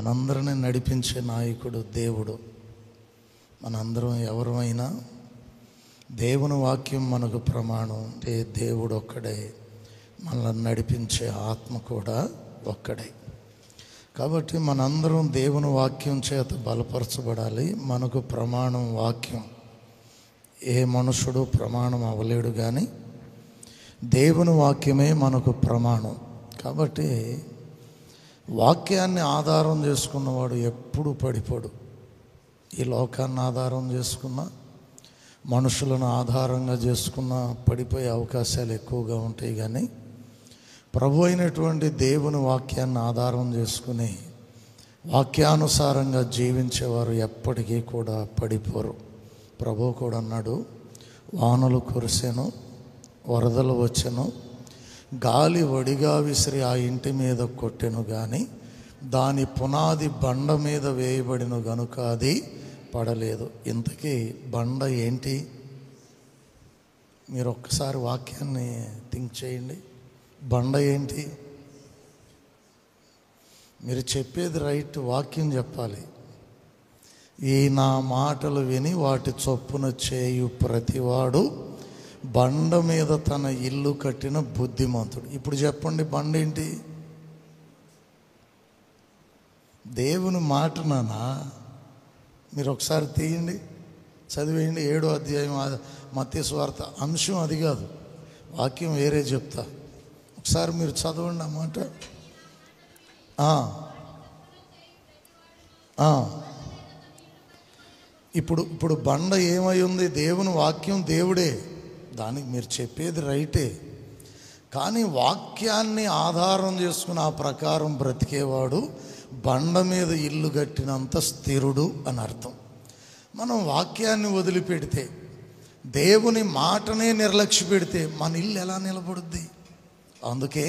మనందరినీ నడిపించే నాయకుడు దేవుడు. మనందరం ఎవరమైనా దేవుని వాక్యం మనకు ప్రమాణం అంటే దేవుడు ఒక్కడే, మనల్ని నడిపించే ఆత్మ కూడా ఒక్కడే. కాబట్టి మనందరం దేవుని వాక్యం చేత బలపరచబడాలి. మనకు ప్రమాణం వాక్యం. ఏ మనుషుడు ప్రమాణం అవ్వలేడు, కానీ దేవుని వాక్యమే మనకు ప్రమాణం. కాబట్టి వాక్యాన్ని ఆధారం చేసుకున్నవాడు ఎప్పుడూ పడిపోడు. ఈ లోకాన్ని ఆధారం చేసుకున్న, మనుషులను ఆధారంగా చేసుకున్న పడిపోయే అవకాశాలు ఎక్కువగా ఉంటాయి. కానీ ప్రభు అయినటువంటి దేవుని వాక్యాన్ని ఆధారం చేసుకుని వాక్యానుసారంగా జీవించేవారు ఎప్పటికీ కూడా పడిపోరు. ప్రభు కూడా అన్నాడు, వానలు కురిసెను, వరదలు వచ్చెను, గాలి వడిగా విసిరి ఆ ఇంటి మీద కొట్టెను, కానీ దాని పునాది బండ మీద వేయబడిన గనుక అది పడలేదు. ఇంతకీ బండ ఏంటి? మీరు ఒక్కసారి వాక్యాన్ని థింక్ చేయండి. బండ ఏంటి? మీరు చెప్పేది రైట్, వాక్యం చెప్పాలి. ఈ నా మాటలు విని వాటి చొప్పున చేయు ప్రతివాడు బండ మీద తన ఇల్లు కట్టిన బుద్ధిమంతుడు. ఇప్పుడు చెప్పండి, బండ ఏంటి? దేవుని మాట నానా. మీరు ఒకసారి తీయండి, చదివేయండి. 7వ అధ్యాయం మత్తయి సువార్త. అంశం అది కాదు, వాక్యం వేరే చెప్తా. ఒకసారి మీరు చదవండి అన్నమాట. ఇప్పుడు బండ ఏమై ఉంది? దేవుని వాక్యం దేవుడే. దానికి మీరు చెప్పేది రైటే, కానీ వాక్యాన్ని ఆధారం చేసుకుని ఆ ప్రకారం బ్రతికేవాడు బండ మీద ఇల్లు కట్టినంత స్థిరుడు అని అర్థం. మనం వాక్యాన్ని వదిలిపెడితే, దేవుని మాటనే నిర్లక్ష్య పెడితే మన ఇల్లు ఎలా నిలబడుద్ది? అందుకే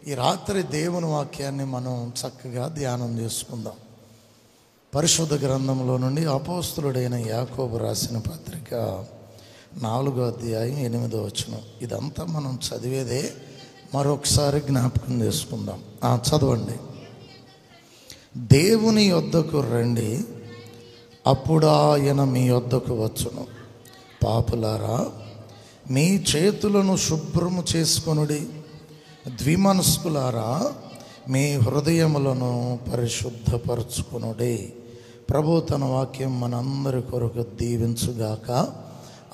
ఈ రాత్రి దేవుని వాక్యాన్ని మనం చక్కగా ధ్యానం చేసుకుందాం. పరిశుద్ధ గ్రంథంలో నుండి అపోస్తలుడైన యాకోబు రాసిన పత్రిక 4వ అధ్యాయం 8వ వచనం. ఇదంతా మనం చదివేదే, మరొకసారి జ్ఞాపకం చేసుకుందాం. చదవండి. దేవుని యొద్దకు రండి, అప్పుడు ఆయన మీ యొద్దకు వచ్చును. పాపులారా, మీ చేతులను శుభ్రము చేసుకొనుడి. ద్విమనస్కులారా, మీ హృదయములను పరిశుద్ధపరచుకొనుడి. ప్రభు తన వాక్యం మనందరి కొరకు దీవించుగాక.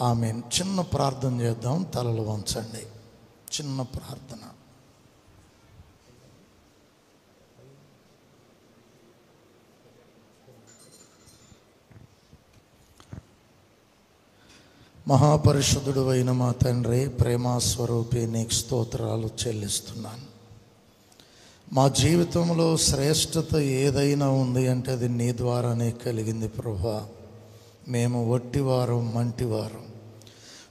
ఆమేన్. చిన్న ప్రార్థన చేద్దాం. తలలు వంచండి. చిన్న ప్రార్థన. మహాపరిశుద్ధుడు అయిన మా తండ్రి, ప్రేమాస్వరూపి, నీకు స్తోత్రాలు చెల్లిస్తున్నాను. మా జీవితంలో శ్రేష్టత ఏదైనా ఉంది అంటే అది నీ ద్వారానే కలిగింది ప్రభువా. మేము వట్టివారం, మంటివారం,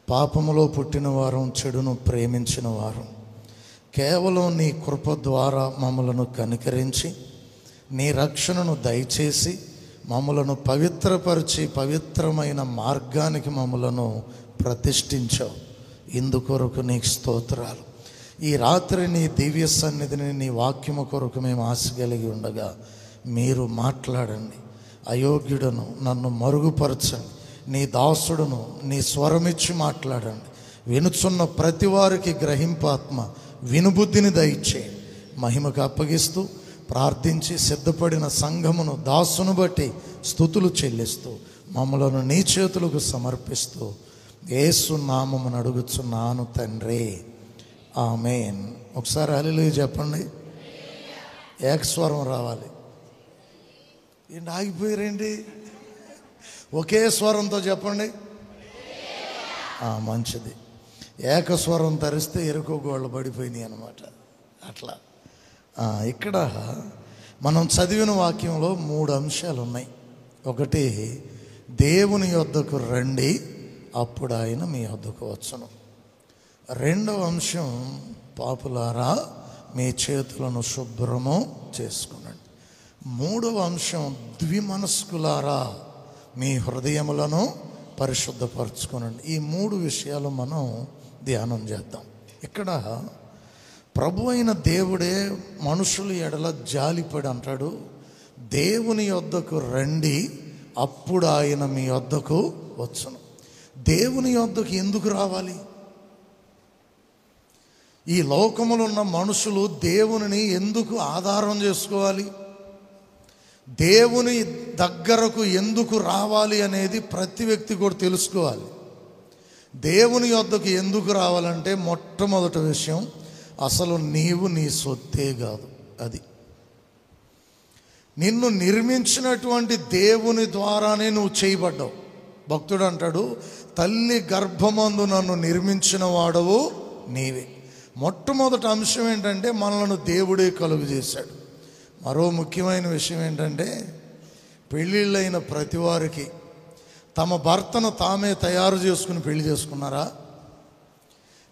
పాపములో పుట్టిన వారం, చెడును ప్రేమించిన వారం. కేవలం నీ కృప ద్వారా మమ్మలను కనికరించి నీ రక్షణను దయచేసి మమ్మలను పవిత్రపరిచి పవిత్రమైన మార్గానికి మమ్మలను ప్రతిష్ఠించావు. ఇందుకొరకు నీకు స్తోత్రాలు. ఈ రాత్రి నీ దివ్య సన్నిధిని, నీ వాక్యము కొరకు మేము ఆశ కలిగి ఉండగా మీరు మాట్లాడండి. అయోగ్యుడను, నన్ను మరుగుపరచండి. నీ దాసుడును, నీ స్వరమిచ్చి మాట్లాడండి. వినుచున్న ప్రతి వారికి గ్రహింపాత్మ, వినుబుద్ధిని దయచేయండి. మహిమకు అప్పగిస్తూ ప్రార్థించి సిద్ధపడిన సంఘమును దాసును బట్టి స్తుతులు చెల్లిస్తూ మమ్మలను నీ చేతులకు సమర్పిస్తూ యేసు నామమును అడుగుచున్నాను తండ్రి, ఆమేన్. ఒకసారి హల్లెలూయా చెప్పండి. ఏకస్వరం రావాలి. ఏంటి ఆగిపోయారేంటి? ఒకే స్వరంతో చెప్పండి. మంచిది. ఏకస్వరం తరిస్తే ఎరుకోగోళ్ళు పడిపోయినాయి అన్నమాట. అట్లా ఇక్కడ మనం చదివిన వాక్యంలో 3 అంశాలు ఉన్నాయి. ఒకటి, దేవుని యొద్దకు రండి, అప్పుడు ఆయన మీ యొద్దకు వచ్చును. రెండవ అంశం, పాపులారా, మీ చేతులను శుభ్రము చేసుకునండి. మూడవ అంశం, ద్విమనస్కులారా, మీ హృదయములను పరిశుద్ధపరచుకునండి. ఈ 3 విషయాలు మనం ధ్యానం చేద్దాం. ఇక్కడ ప్రభు అయిన దేవుడే మనుషులు ఎడల జాలిపడి అంటాడు, దేవుని యొద్దకు రండి, అప్పుడు ఆయన మీ యొద్దకు వచ్చును. దేవుని యొద్దకు ఎందుకు రావాలి? ఈ లోకములో ఉన్న మనుషులు దేవునిని ఎందుకు ఆధారం చేసుకోవాలి? దేవుని దగ్గరకు ఎందుకు రావాలి అనేది ప్రతి వ్యక్తి కూడా తెలుసుకోవాలి. దేవుని యొద్దకు ఎందుకు రావాలంటే మొట్టమొదటి విషయం, అసలు నీవు నీ సొత్తే కాదు. అది నిన్ను నిర్మించినటువంటి దేవుని ద్వారానే నువ్వు చేయబడ్డావు. భక్తుడు అంటాడు, తల్లి గర్భమందు నన్ను నిర్మించిన వాడవు నీవే. మొట్టమొదటి అంశం ఏంటంటే మనలను దేవుడే కలుగు చేశాడు. మరో ముఖ్యమైన విషయం ఏంటంటే, పెళ్ళిళ్ళైన ప్రతి వారికి తమ భర్తను తామే తయారు చేసుకుని పెళ్లి చేసుకున్నారా?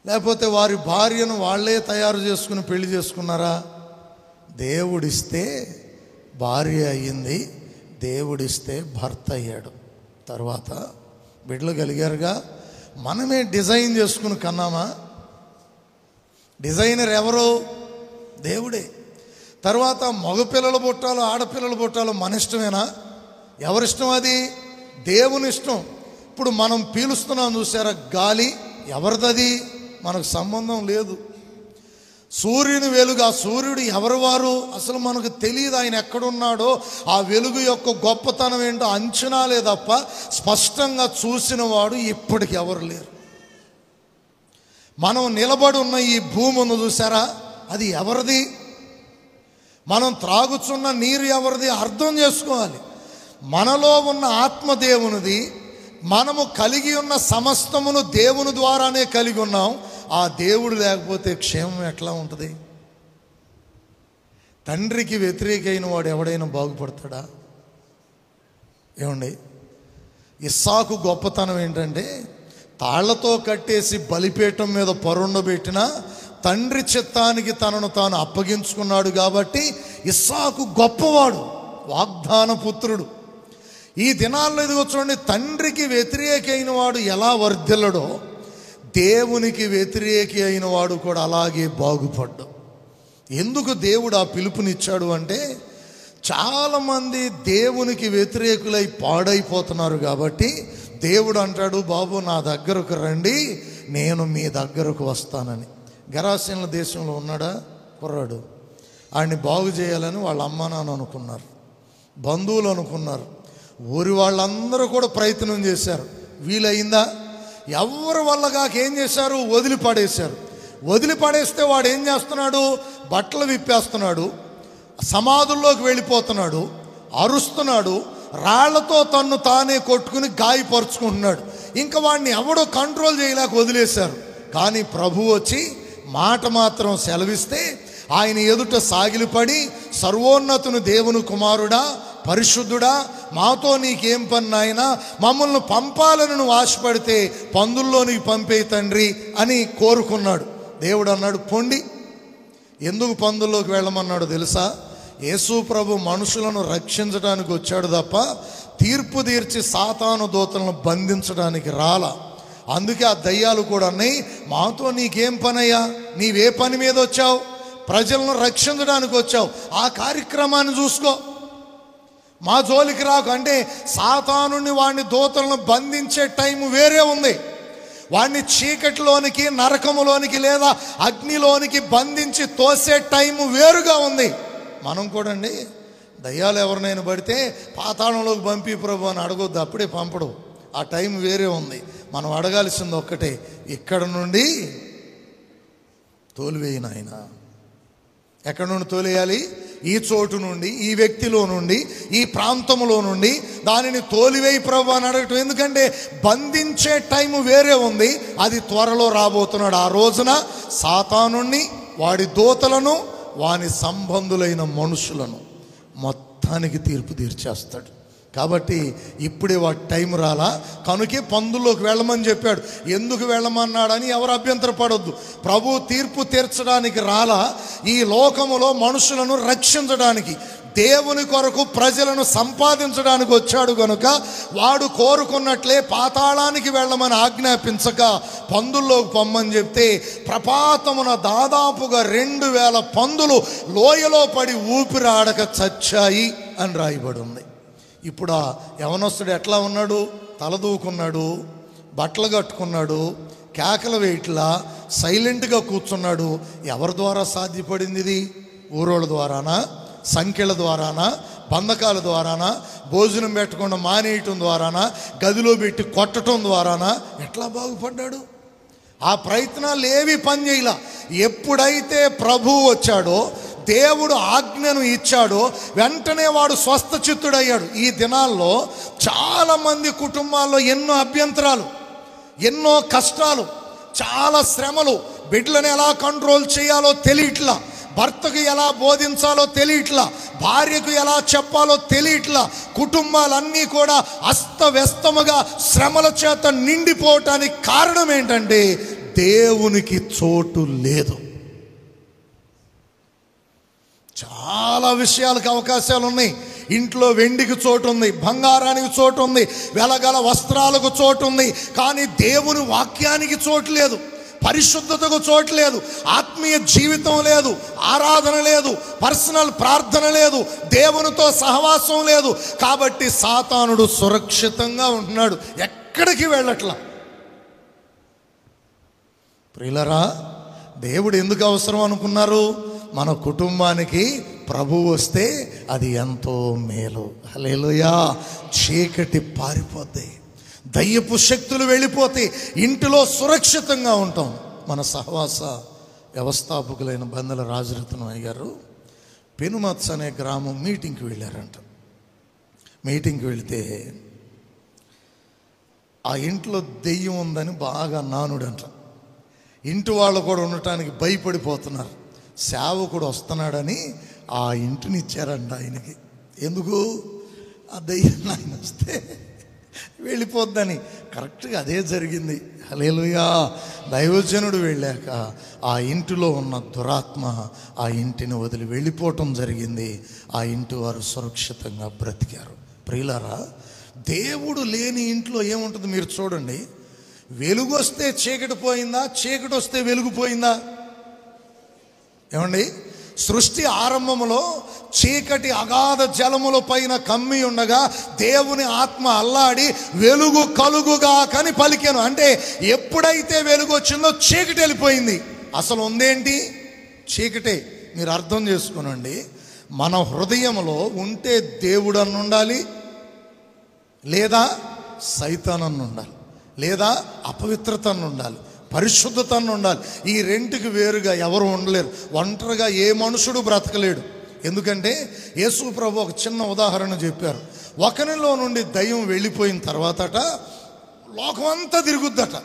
లేకపోతే వారి భార్యను వాళ్ళే తయారు చేసుకుని పెళ్లి చేసుకున్నారా? దేవుడిస్తే భార్య అయ్యింది, దేవుడిస్తే భర్త అయ్యాడు. తర్వాత బిడ్డలు కలిగారుగా. మనమే డిజైన్ చేసుకుని కన్నామా? డిజైనర్ ఎవరు? దేవుడే. తర్వాత మగపిల్లలు పుట్టాలో ఆడపిల్లలు పుట్టాలో మన ఇష్టమేనా? ఎవరిష్టం? అది దేవుని ఇష్టం. ఇప్పుడు మనం పీలుస్తున్నాం చూసారా గాలి, ఎవరిదది? మనకు సంబంధం లేదు. సూర్యుని వెలుగు, ఆ సూర్యుడు ఎవరు వారు అసలు మనకు తెలియదు. ఆయన ఎక్కడున్నాడో, ఆ వెలుగు యొక్క గొప్పతనం ఏంటో అంచనాలే తప్ప స్పష్టంగా చూసిన వాడు ఇప్పటికి ఎవరు లేరు. మనం నిలబడి ఉన్న ఈ భూమి ఉంది చూసారా, అది ఎవరిది? మనం త్రాగుచున్న నీరు ఎవరిది? అర్థం చేసుకోవాలి. మనలో ఉన్న ఆత్మ దేవునిది. మనము కలిగి ఉన్న సమస్తమును దేవుని ద్వారానే కలిగి ఉన్నాం. ఆ దేవుడు లేకపోతే క్షేమం ఎట్లా ఉంటుంది? తండ్రికి వ్యతిరేకమైన వాడు ఎవడైనా బాగుపడతాడా? ఏమండి, ఇస్సాకు గొప్పతనం ఏంటంటే, తాళ్లతో కట్టేసి బలిపీఠం మీద పరుండబెట్టిన తండ్రి చిత్తానికి తనను తాను అప్పగించుకున్నాడు కాబట్టి ఇస్సాకు గొప్పవాడు, వాగ్దాన పుత్రుడు. ఈ దినాల్లో ఇదిగో చూడండి, తండ్రికి వ్యతిరేకి అయిన వాడు ఎలా వర్ధిల్లడో, దేవునికి వ్యతిరేకి అయిన వాడు కూడా అలాగే బాగుపడ్డాడు. ఎందుకు దేవుడు ఆ పిలుపునిచ్చాడు అంటే, చాలామంది దేవునికి వ్యతిరేకులై పాడైపోతున్నారు కాబట్టి దేవుడు అంటాడు, బాబు నా దగ్గరకు రండి, నేను మీ దగ్గరకు వస్తానని. గెరాసీనుల దేశంలో ఉన్నాడా కుర్రాడు, ఆయన్ని బాగు చేయాలని వాళ్ళ అమ్మ నాన్న అనుకున్నారు, బంధువులు అనుకున్నారు, ఊరి వాళ్ళందరూ కూడా ప్రయత్నం చేశారు. వీలైందా? ఎవరి వల్ల కాక ఏం చేశారు? వదిలిపడేశారు. వదిలిపడేస్తే వాడు ఏం చేస్తున్నాడు? బట్టలు విప్పేస్తున్నాడు, సమాధుల్లోకి వెళ్ళిపోతున్నాడు, అరుస్తున్నాడు, రాళ్లతో తన్ను తానే కొట్టుకుని గాయపరుచుకుంటున్నాడు. ఇంకా వాడిని ఎవడో కంట్రోల్ చేయలేక వదిలేశారు. కానీ ప్రభు వచ్చి మాట మాత్రం సెలవిస్తే ఆయన ఎదుట సాగిలిపడి, సర్వోన్నతుని దేవుని కుమారుడా, పరిశుద్ధుడా, మాతో నీకేం పని నాయనా, మమ్మల్ని పంపాలని నువ్వు ఆశపడితే పందుల్లోనికి పంపే తండ్రి అని కోరుకున్నాడు. దేవుడు అన్నాడు, పొండి. ఎందుకు పందుల్లోకి వెళ్ళమన్నాడు తెలుసా? యేసు ప్రభు మనుషులను రక్షించడానికి వచ్చాడు తప్ప తీర్పు తీర్చి సాతాను దూతలను బంధించడానికి రాలా. అందుకే ఆ దయ్యాలు కూడా అన్నాయి, మాతో నీకేం పనయ్యా, నీవే పని మీద వచ్చావు? ప్రజలను రక్షించడానికి వచ్చావు, ఆ కార్యక్రమాన్ని చూసుకో, మా జోలికి రాకు. అంటే సాతానుని వాడిని దూతలను బంధించే టైం వేరే ఉంది. వాడిని చీకటిలోనికి, నరకములోనికి లేదా అగ్నిలోనికి బంధించి తోసే టైం వేరుగా ఉంది. మనం కూడా అండి, దయ్యాలు ఎవరినైనా పడితే పాతాళంలోకి పంపి ప్రభు అని అడగొద్దు, అప్పుడే పంపడు. ఆ టైం వేరే ఉంది. మనం అడగాల్సింది ఒక్కటే, ఇక్కడ నుండి తోలివేయి నాయన. ఎక్కడి నుండి తోలేయాలి? ఈ చోటు నుండి, ఈ వ్యక్తిలో నుండి, ఈ ప్రాంతంలో నుండి దానిని తోలివేయి ప్రభు అని అడగటం. ఎందుకంటే బంధించే టైం వేరే ఉంది, అది త్వరలో రాబోతున్నాడు. ఆ రోజున సాతానుణ్ణి, వాడి దూతలను, వాని సంబంధులైన మనుషులను మొత్తానికి తీర్పు తీర్చేస్తాడు. కాబట్టి ఇప్పుడే వాటి టైం రాలా, కనుకే పందుల్లోకి వెళ్ళమని చెప్పాడు. ఎందుకు వెళ్ళమన్నాడని ఎవరు అభ్యంతర పడొద్దు. ప్రభు తీర్పు తీర్చడానికి రాలా, ఈ లోకములో మనుషులను రక్షించడానికి, దేవుని కొరకు ప్రజలను సంపాదించడానికి వచ్చాడు. కనుక వాడు కోరుకున్నట్లే పాతాళానికి వెళ్ళమని ఆజ్ఞాపించక పందుల్లోకి పొమ్మని చెప్తే ప్రపాతమున దాదాపుగా 2000 పందులు లోయలో పడి ఊపిరాడక చచ్చాయి అని రాయబడి ఉంది. ఇప్పుడు ఆ యవనస్తుడు ఎట్లా ఉన్నాడు? తలదూకున్నాడు, బట్టలు కట్టుకున్నాడు, కేకలు వేయట్లా, సైలెంట్గా కూర్చున్నాడు. ఎవరి ద్వారా సాధ్యపడింది ఇది? ఊరోళ్ళ ద్వారానా? సంఖ్యల ద్వారానా? బంధకాల ద్వారానా? భోజనం పెట్టకుండా మానేయటం ద్వారానా? గదిలో పెట్టి కొట్టడం ద్వారానా? ఎట్లా బాగుపడ్డాడు? ఆ ప్రయత్నాలు ఏవి పనిచేయలా. ఎప్పుడైతే ప్రభువు వచ్చాడో, దేవుడు ఆజ్ఞను ఇచ్చాడో, వెంటనే వాడు స్వస్థ చిత్తుడయ్యాడు. ఈ దినాల్లో చాలామంది కుటుంబాల్లో ఎన్నో అభ్యంతరాలు, ఎన్నో కష్టాలు, చాలా శ్రమలు. బిడ్డలను ఎలా కంట్రోల్ చేయాలో తెలియట్లా, భర్తకు ఎలా బోధించాలో తెలియట్లా, భార్యకు ఎలా చెప్పాలో తెలియట్లా. కుటుంబాలన్నీ కూడా అస్తవ్యస్తముగా శ్రమల చేత నిండిపోవటానికి కారణం ఏంటంటే దేవునికి చోటు లేదు. చాలా విషయాలకు అవకాశాలు ఉన్నాయి. ఇంట్లో వెండికి చోటు ఉంది, బంగారానికి చోటు ఉంది, వెలగల వస్త్రాలకు చోటు ఉంది. కానీ దేవుని వాక్యానికి చోటు లేదు, పరిశుద్ధతకు చోటు లేదు, ఆత్మీయ జీవితం లేదు, ఆరాధన లేదు, పర్సనల్ ప్రార్థన లేదు, దేవునితో సహవాసం లేదు. కాబట్టి సాతానుడు సురక్షితంగా ఉంటున్నాడు, ఎక్కడికి వెళ్ళట్లా. ప్రియులరా, దేవుడు ఎందుకు అవసరం అనుకున్నారు? మన కుటుంబానికి ప్రభువు వస్తే అది ఎంతో మేలు. హల్లెలూయా. చీకటి పారిపోతే, దయ్యపు శక్తులు వెళ్ళిపోతే ఇంటిలో సురక్షితంగా ఉంటాం. మన సహవాస వ్యవస్థాపకులైన బందెల రాజరత్నమయ్య గారు పెనుమత్స అనే గ్రామం మీటింగ్కి వెళ్ళారంట. మీటింగ్కి వెళితే ఆ ఇంట్లో దెయ్యం ఉందని బాగా నానుడంట. ఇంటి వాళ్ళు కూడా ఉండటానికి భయపడిపోతున్నారు. సేవకుడు వస్తున్నాడని ఆ ఇంటిని ఇచ్చారంట ఆయనకి. ఎందుకు? ఆ దెయ్యం ఆయన వస్తే వెళ్ళిపోద్దని. కరెక్ట్గా అదే జరిగింది. హల్లెలూయా. దైవజనుడు వెళ్ళాక ఆ ఇంటిలో ఉన్న దురాత్మ ఆ ఇంటిని వదిలి వెళ్ళిపోవటం జరిగింది. ఆ ఇంటి వారు సురక్షితంగా బ్రతికారు. ప్రియులారా, దేవుడు లేని ఇంట్లో ఏముంటుంది మీరు చూడండి. వెలుగు వస్తే చీకటి పోయిందా? చీకటి వస్తే వెలుగు పోయిందా? ఏమండి? సృష్టి ఆరంభములో చీకటి అగాధ జలముల పైన కమ్మి ఉండగా దేవుని ఆత్మ అల్లాడి వెలుగు కలుగుగా కని పలికెను. అంటే ఎప్పుడైతే వెలుగు వచ్చిందో చీకటి వెళ్ళిపోయింది. అసలు ఉందేంటి? చీకటే. మీరు అర్థం చేసుకోనండి. మన హృదయంలో ఉంటే దేవుడు అన్న ఉండాలి, లేదా సైతానన్న ఉండాలి, లేదా అపవిత్రత అన్న ఉండాలి, పరిశుద్ధత అన్న ఉండాలి. ఈ రెంటికి వేరుగా ఎవరు ఉండలేరు. ఒంటరిగా ఏ మనుషుడు బ్రతకలేడు. ఎందుకంటే యేసు ప్రభు ఒక చిన్న ఉదాహరణ చెప్పారు. ఒకరిలో నుండి దయ్యం వెళ్ళిపోయిన తర్వాతట లోకం అంతా తిరుగుద్దట.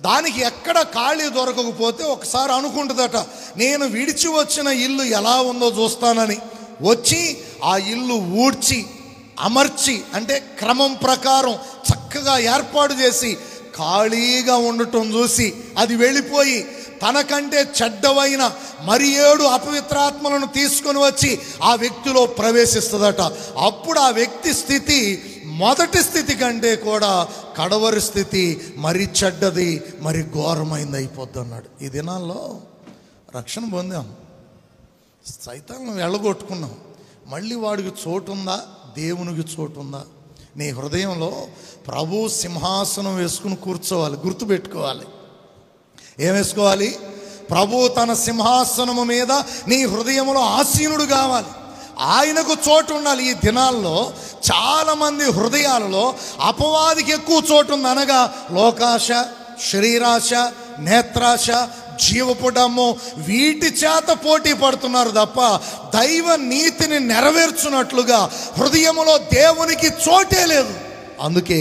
దానికి ఎక్కడ ఖాళీ దొరకకపోతే ఒకసారి అనుకుంటుందట, నేను విడిచి వచ్చిన ఇల్లు ఎలా ఉందో చూస్తానని. వచ్చి ఆ ఇల్లు ఊడ్చి అమర్చి, అంటే క్రమం ప్రకారం చక్కగా ఏర్పాటు చేసి ఖాళీగా ఉండటం చూసి అది వెళ్ళిపోయి తనకంటే చెడ్డవైన మరి 7 అపవిత్రాత్మలను తీసుకొని వచ్చి ఆ వ్యక్తిలో ప్రవేశిస్తుందట. అప్పుడు ఆ వ్యక్తి స్థితి మొదటి స్థితి కంటే కూడా కడవరి స్థితి మరి చెడ్డది, మరి ఘోరమైంది అయిపోద్ది అన్నాడు. ఈ దినాల్లో రక్షణ పొందాం, సైతాన్ని వెళ్ళగొట్టుకున్నాం. మళ్ళీ వాడికి చోటు ఉందా? దేవునికి చోటు ఉందా? నీ హృదయంలో ప్రభు సింహాసనం వేసుకుని కూర్చోవాలి. గుర్తుపెట్టుకోవాలి. ఏం వేసుకోవాలి? ప్రభు తన సింహాసనము మీద నీ హృదయంలో ఆసీనుడు కావాలి. ఆయనకు చోటు ఉండాలి. ఈ దినాల్లో చాలామంది హృదయాలలో అపవాదికి ఎక్కువ చోటు ఉంది. అనగా లోకాశ, శరీరాశ, నేత్రాశ, జీవపు డమ్ము, వీటి చేత పోటీ పడుతున్నారు తప్ప దైవ నీతిని నెరవేర్చున్నట్లుగా హృదయములో దేవునికి చోటే లేదు. అందుకే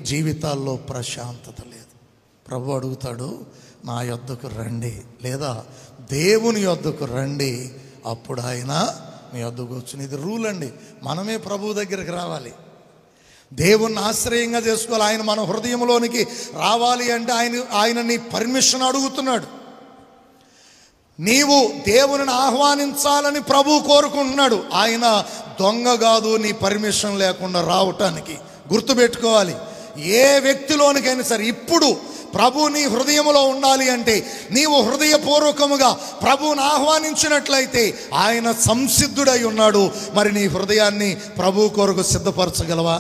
జీవితాల్లో ప్రశాంతత లేదు. ప్రభు అడుగుతాడు, నా యొద్దకు రండి, లేదా దేవుని యొద్దకు రండి, అప్పుడు ఆయన మీ యొద్దకు వచ్చును. ఇది రూల్ అండి. మనమే ప్రభు దగ్గరికి రావాలి, దేవుణ్ణి ఆశ్రయంగా చేసుకోవాలి. ఆయన మన హృదయంలోనికి రావాలి అంటే ఆయన నీ పర్మిషన్ అడుగుతున్నాడు. నీవు దేవుని ఆహ్వానించాలని ప్రభు కోరుకుంటున్నాడు. ఆయన దొంగ కాదు నీ పర్మిషన్ లేకుండా రావటానికి. గుర్తుపెట్టుకోవాలి. ఏ వ్యక్తిలోనికైనా సరే ఇప్పుడు ప్రభు నీ హృదయములో ఉండాలి అంటే నీవు హృదయపూర్వకముగా ప్రభువుని ఆహ్వానించినట్లయితే ఆయన సంసిద్ధుడై ఉన్నాడు. మరి నీ హృదయాన్ని ప్రభు కొరకు సిద్ధపరచగలవా?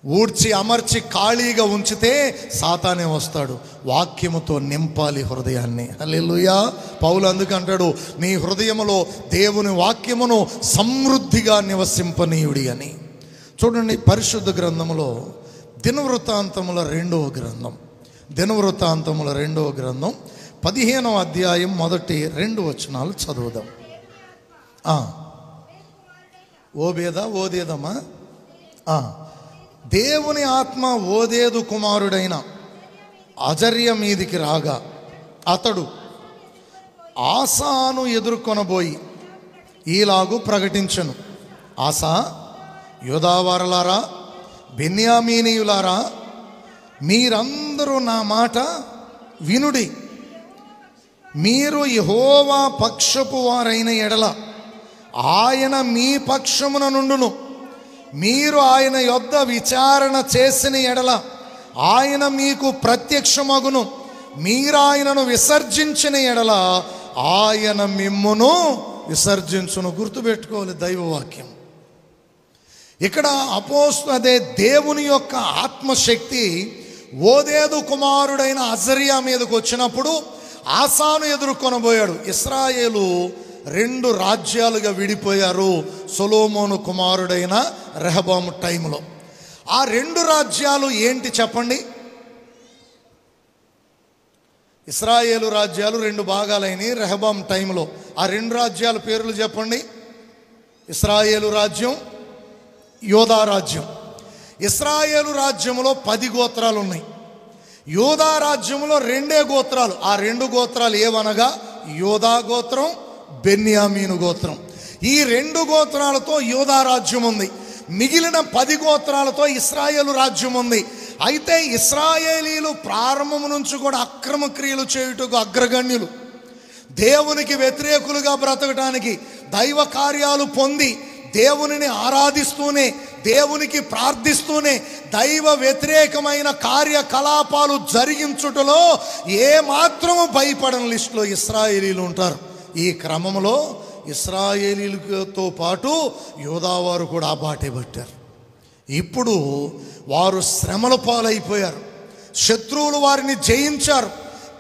ఊడ్చి అమర్చి ఖాళీగా ఉంచితే సాతానే వస్తాడు. వాక్యముతో నింపాలి హృదయాన్ని. హల్లెలూయా. పౌలు అందుకంటాడు, మీ హృదయములో దేవుని వాక్యమును సమృద్ధిగా నివసింపనీయుడి అని. చూడండి, పరిశుద్ధ గ్రంథములో దినవృత్తాంతముల 2వ గ్రంథం, దినవృత్తాంతముల 2వ గ్రంథం 15వ అధ్యాయం మొదటి 2 వచనాలు చదువుదాం. ఓదేదమ్మా. దేవుని ఆత్మ ఓదేదు కుమారుడైన అజర్య మీదికి రాగా అతడు ఆసాను ఎదుర్కొనబోయి ఈలాగు ప్రకటించను, ఆసా, యూదావారలారా, బెన్యామీనీయులారా, మీరందరూ నా మాట వినుడి. మీరు యెహోవా పక్షపు వారైన ఎడల ఆయన మీ పక్షమున నుండును. మీరు ఆయన యొద్ద విచారణ చేసిన ఎడల ఆయన మీకు ప్రత్యక్షమగును. మీరు ఆయనను విసర్జించిన ఎడల ఆయన మిమ్మును విసర్జించును. గుర్తుపెట్టుకోవాలి దైవవాక్యం. ఇక్కడ అదే దేవుని యొక్క ఆత్మశక్తి ఓదేదు కుమారుడైన అజర్యా మీదకు వచ్చినప్పుడు ఆసాను ఎదుర్కొనబోయాడు. ఇశ్రాయేలు 2 రాజ్యాలుగా విడిపోయారు సొలొమోను కుమారుడైన రెహబాము టైంలో. ఆ 2 రాజ్యాలు ఏంటి చెప్పండి? ఇశ్రాయేలు రాజ్యాలు 2 భాగాలైనవి రెహబాము టైంలో. ఆ 2 రాజ్యాల పేర్లు చెప్పండి. ఇశ్రాయేలు రాజ్యం, యోధా రాజ్యం. ఇశ్రాయేలు రాజ్యంలో 10 గోత్రాలు ఉన్నాయి. యోధా రాజ్యంలో 2 గోత్రాలు. ఆ 2 గోత్రాలు ఏవనగా యోధా గోత్రం, బెన్యామీను గోత్రం. ఈ 2 గోత్రాలతో యోధా రాజ్యం ఉంది. మిగిలిన 10 గోత్రాలతో ఇశ్రాయేలు రాజ్యం ఉంది. అయితే ఇశ్రాయేలీలు ప్రారంభం నుంచి కూడా అక్రమ క్రియలు చేయుటకు అగ్రగణ్యులు. దేవునికి వ్యతిరేకులుగా బ్రతకటానికి, దైవ కార్యాలు పొంది దేవునిని ఆరాధిస్తూనే, దేవునికి ప్రార్థిస్తూనే దైవ వ్యతిరేకమైన కార్యకలాపాలు జరిగించుటలో ఏమాత్రము భయపడని లిస్టులో ఇశ్రాయేలీలు ఉంటారు. ఈ క్రమంలో ఇశ్రాయేలీలతో పాటు యోధావారు కూడా ఆ బాటే పట్టారు. ఇప్పుడు వారు శ్రమల పాలైపోయారు. శత్రువులు వారిని జయించారు.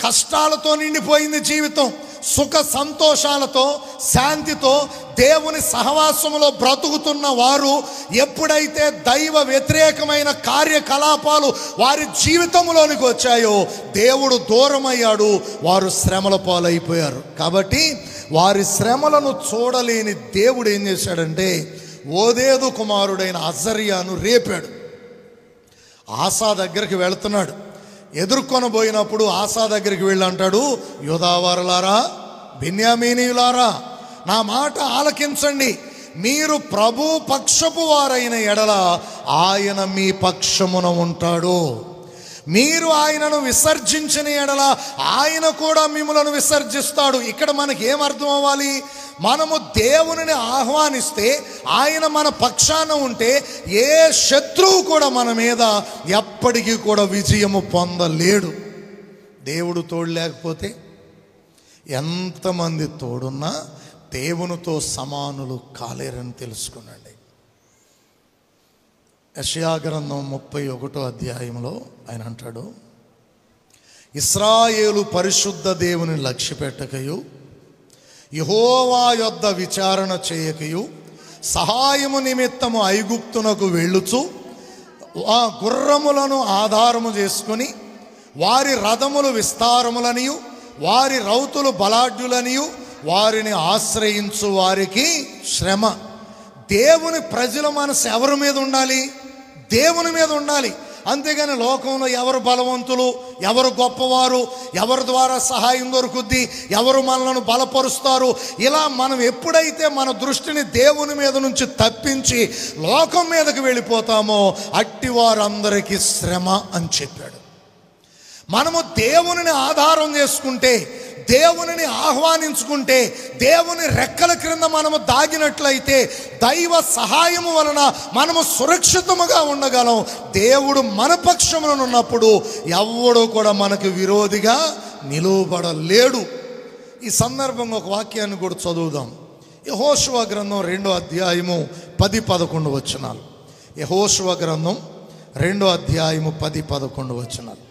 కష్టాలతో నిండిపోయింది జీవితం. సుఖ సంతోషాలతో, శాంతితో దేవుని సహవాసంలో బ్రతుకుతున్న వారు ఎప్పుడైతే దైవ వ్యతిరేకమైన కార్యకలాపాలు వారి జీవితంలోనికి వచ్చాయో దేవుడు దూరమయ్యాడు. వారు శ్రమల పాలైపోయారు. కాబట్టి వారి శ్రమలను చూడలేని దేవుడు ఏం చేశాడంటే ఓదేదు కుమారుడైన అజర్యాను రేపాడు. ఆసా దగ్గరికి వెళుతున్నాడు. ఎదుర్కొనబోయినప్పుడు ఆసా దగ్గరికి వెళ్ళి అంటాడు, యోధావారులారా, బెన్యామీనీయులారా, నా మాట ఆలకించండి. మీరు ప్రభు పక్షపు వారైన ఎడల ఆయన మీ పక్షమున ఉంటాడు. మీరు ఆయనను విసర్జించిన ఎడల ఆయన కూడా మిమ్మలను విసర్జిస్తాడు. ఇక్కడ మనకి ఏమర్థం అవ్వాలి? మనము దేవునిని ఆహ్వానిస్తే, ఆయన మన పక్షాన ఉంటే ఏ శత్రువు కూడా మన మీద ఎప్పటికీ కూడా విజయము పొందలేడు. దేవుడు తోడు లేకపోతే ఎంతమంది తోడున్నా దేవునితో సమానులు కాలేరని తెలుసుకునండి. యెషయా గ్రంథం 31వ అధ్యాయంలో ఆయన అంటాడు, ఇశ్రాయేలు పరిశుద్ధ దేవుని లక్ష్యపెట్టకయు, యెహోవా యొద్ద విచారణ చేయకయు, సహాయము నిమిత్తము ఐగుప్తునకు వెళ్ళుచు ఆ గుర్రములను ఆధారము చేసుకుని వారి రథములు విస్తారములనియు వారి రౌతులు బలాఢ్యులనియు వారిని ఆశ్రయించు వారికి శ్రమ. దేవుని ప్రజల మనసు ఎవరి మీద ఉండాలి? దేవుని మీద ఉండాలి. అంతేగాని లోకంలో ఎవరు బలవంతులు, ఎవరు గొప్పవారు, ఎవరి ద్వారా సహాయం దొరుకుద్ది, ఎవరు మనలను బలపరుస్తారు, ఇలా మనం ఎప్పుడైతే మన దృష్టిని దేవుని మీద నుంచి తప్పించి లోకం మీదకి వెళ్ళిపోతామో అట్టి వారందరికీ శ్రమ అని చెప్పాడు. మనము దేవునిని ఆధారం చేసుకుంటే, దేవునిని ఆహ్వానించుకుంటే, దేవుని రెక్కల క్రింద మనము దాగినట్లయితే దైవ సహాయము వలన మనము సురక్షితముగా ఉండగలం. దేవుడు మన పక్షమున ఉన్నప్పుడు ఎవడు కూడా మనకు విరోధిగా నిలువబడలేడు. ఈ సందర్భంగా ఒక వాక్యాన్ని కూడా చదువుదాం. యెహోషువ గ్రంథం 2వ అధ్యాయము 10-11 వచనాలు. యెహోషువ గ్రంథం 2వ అధ్యాయము 10-11 వచనాలు.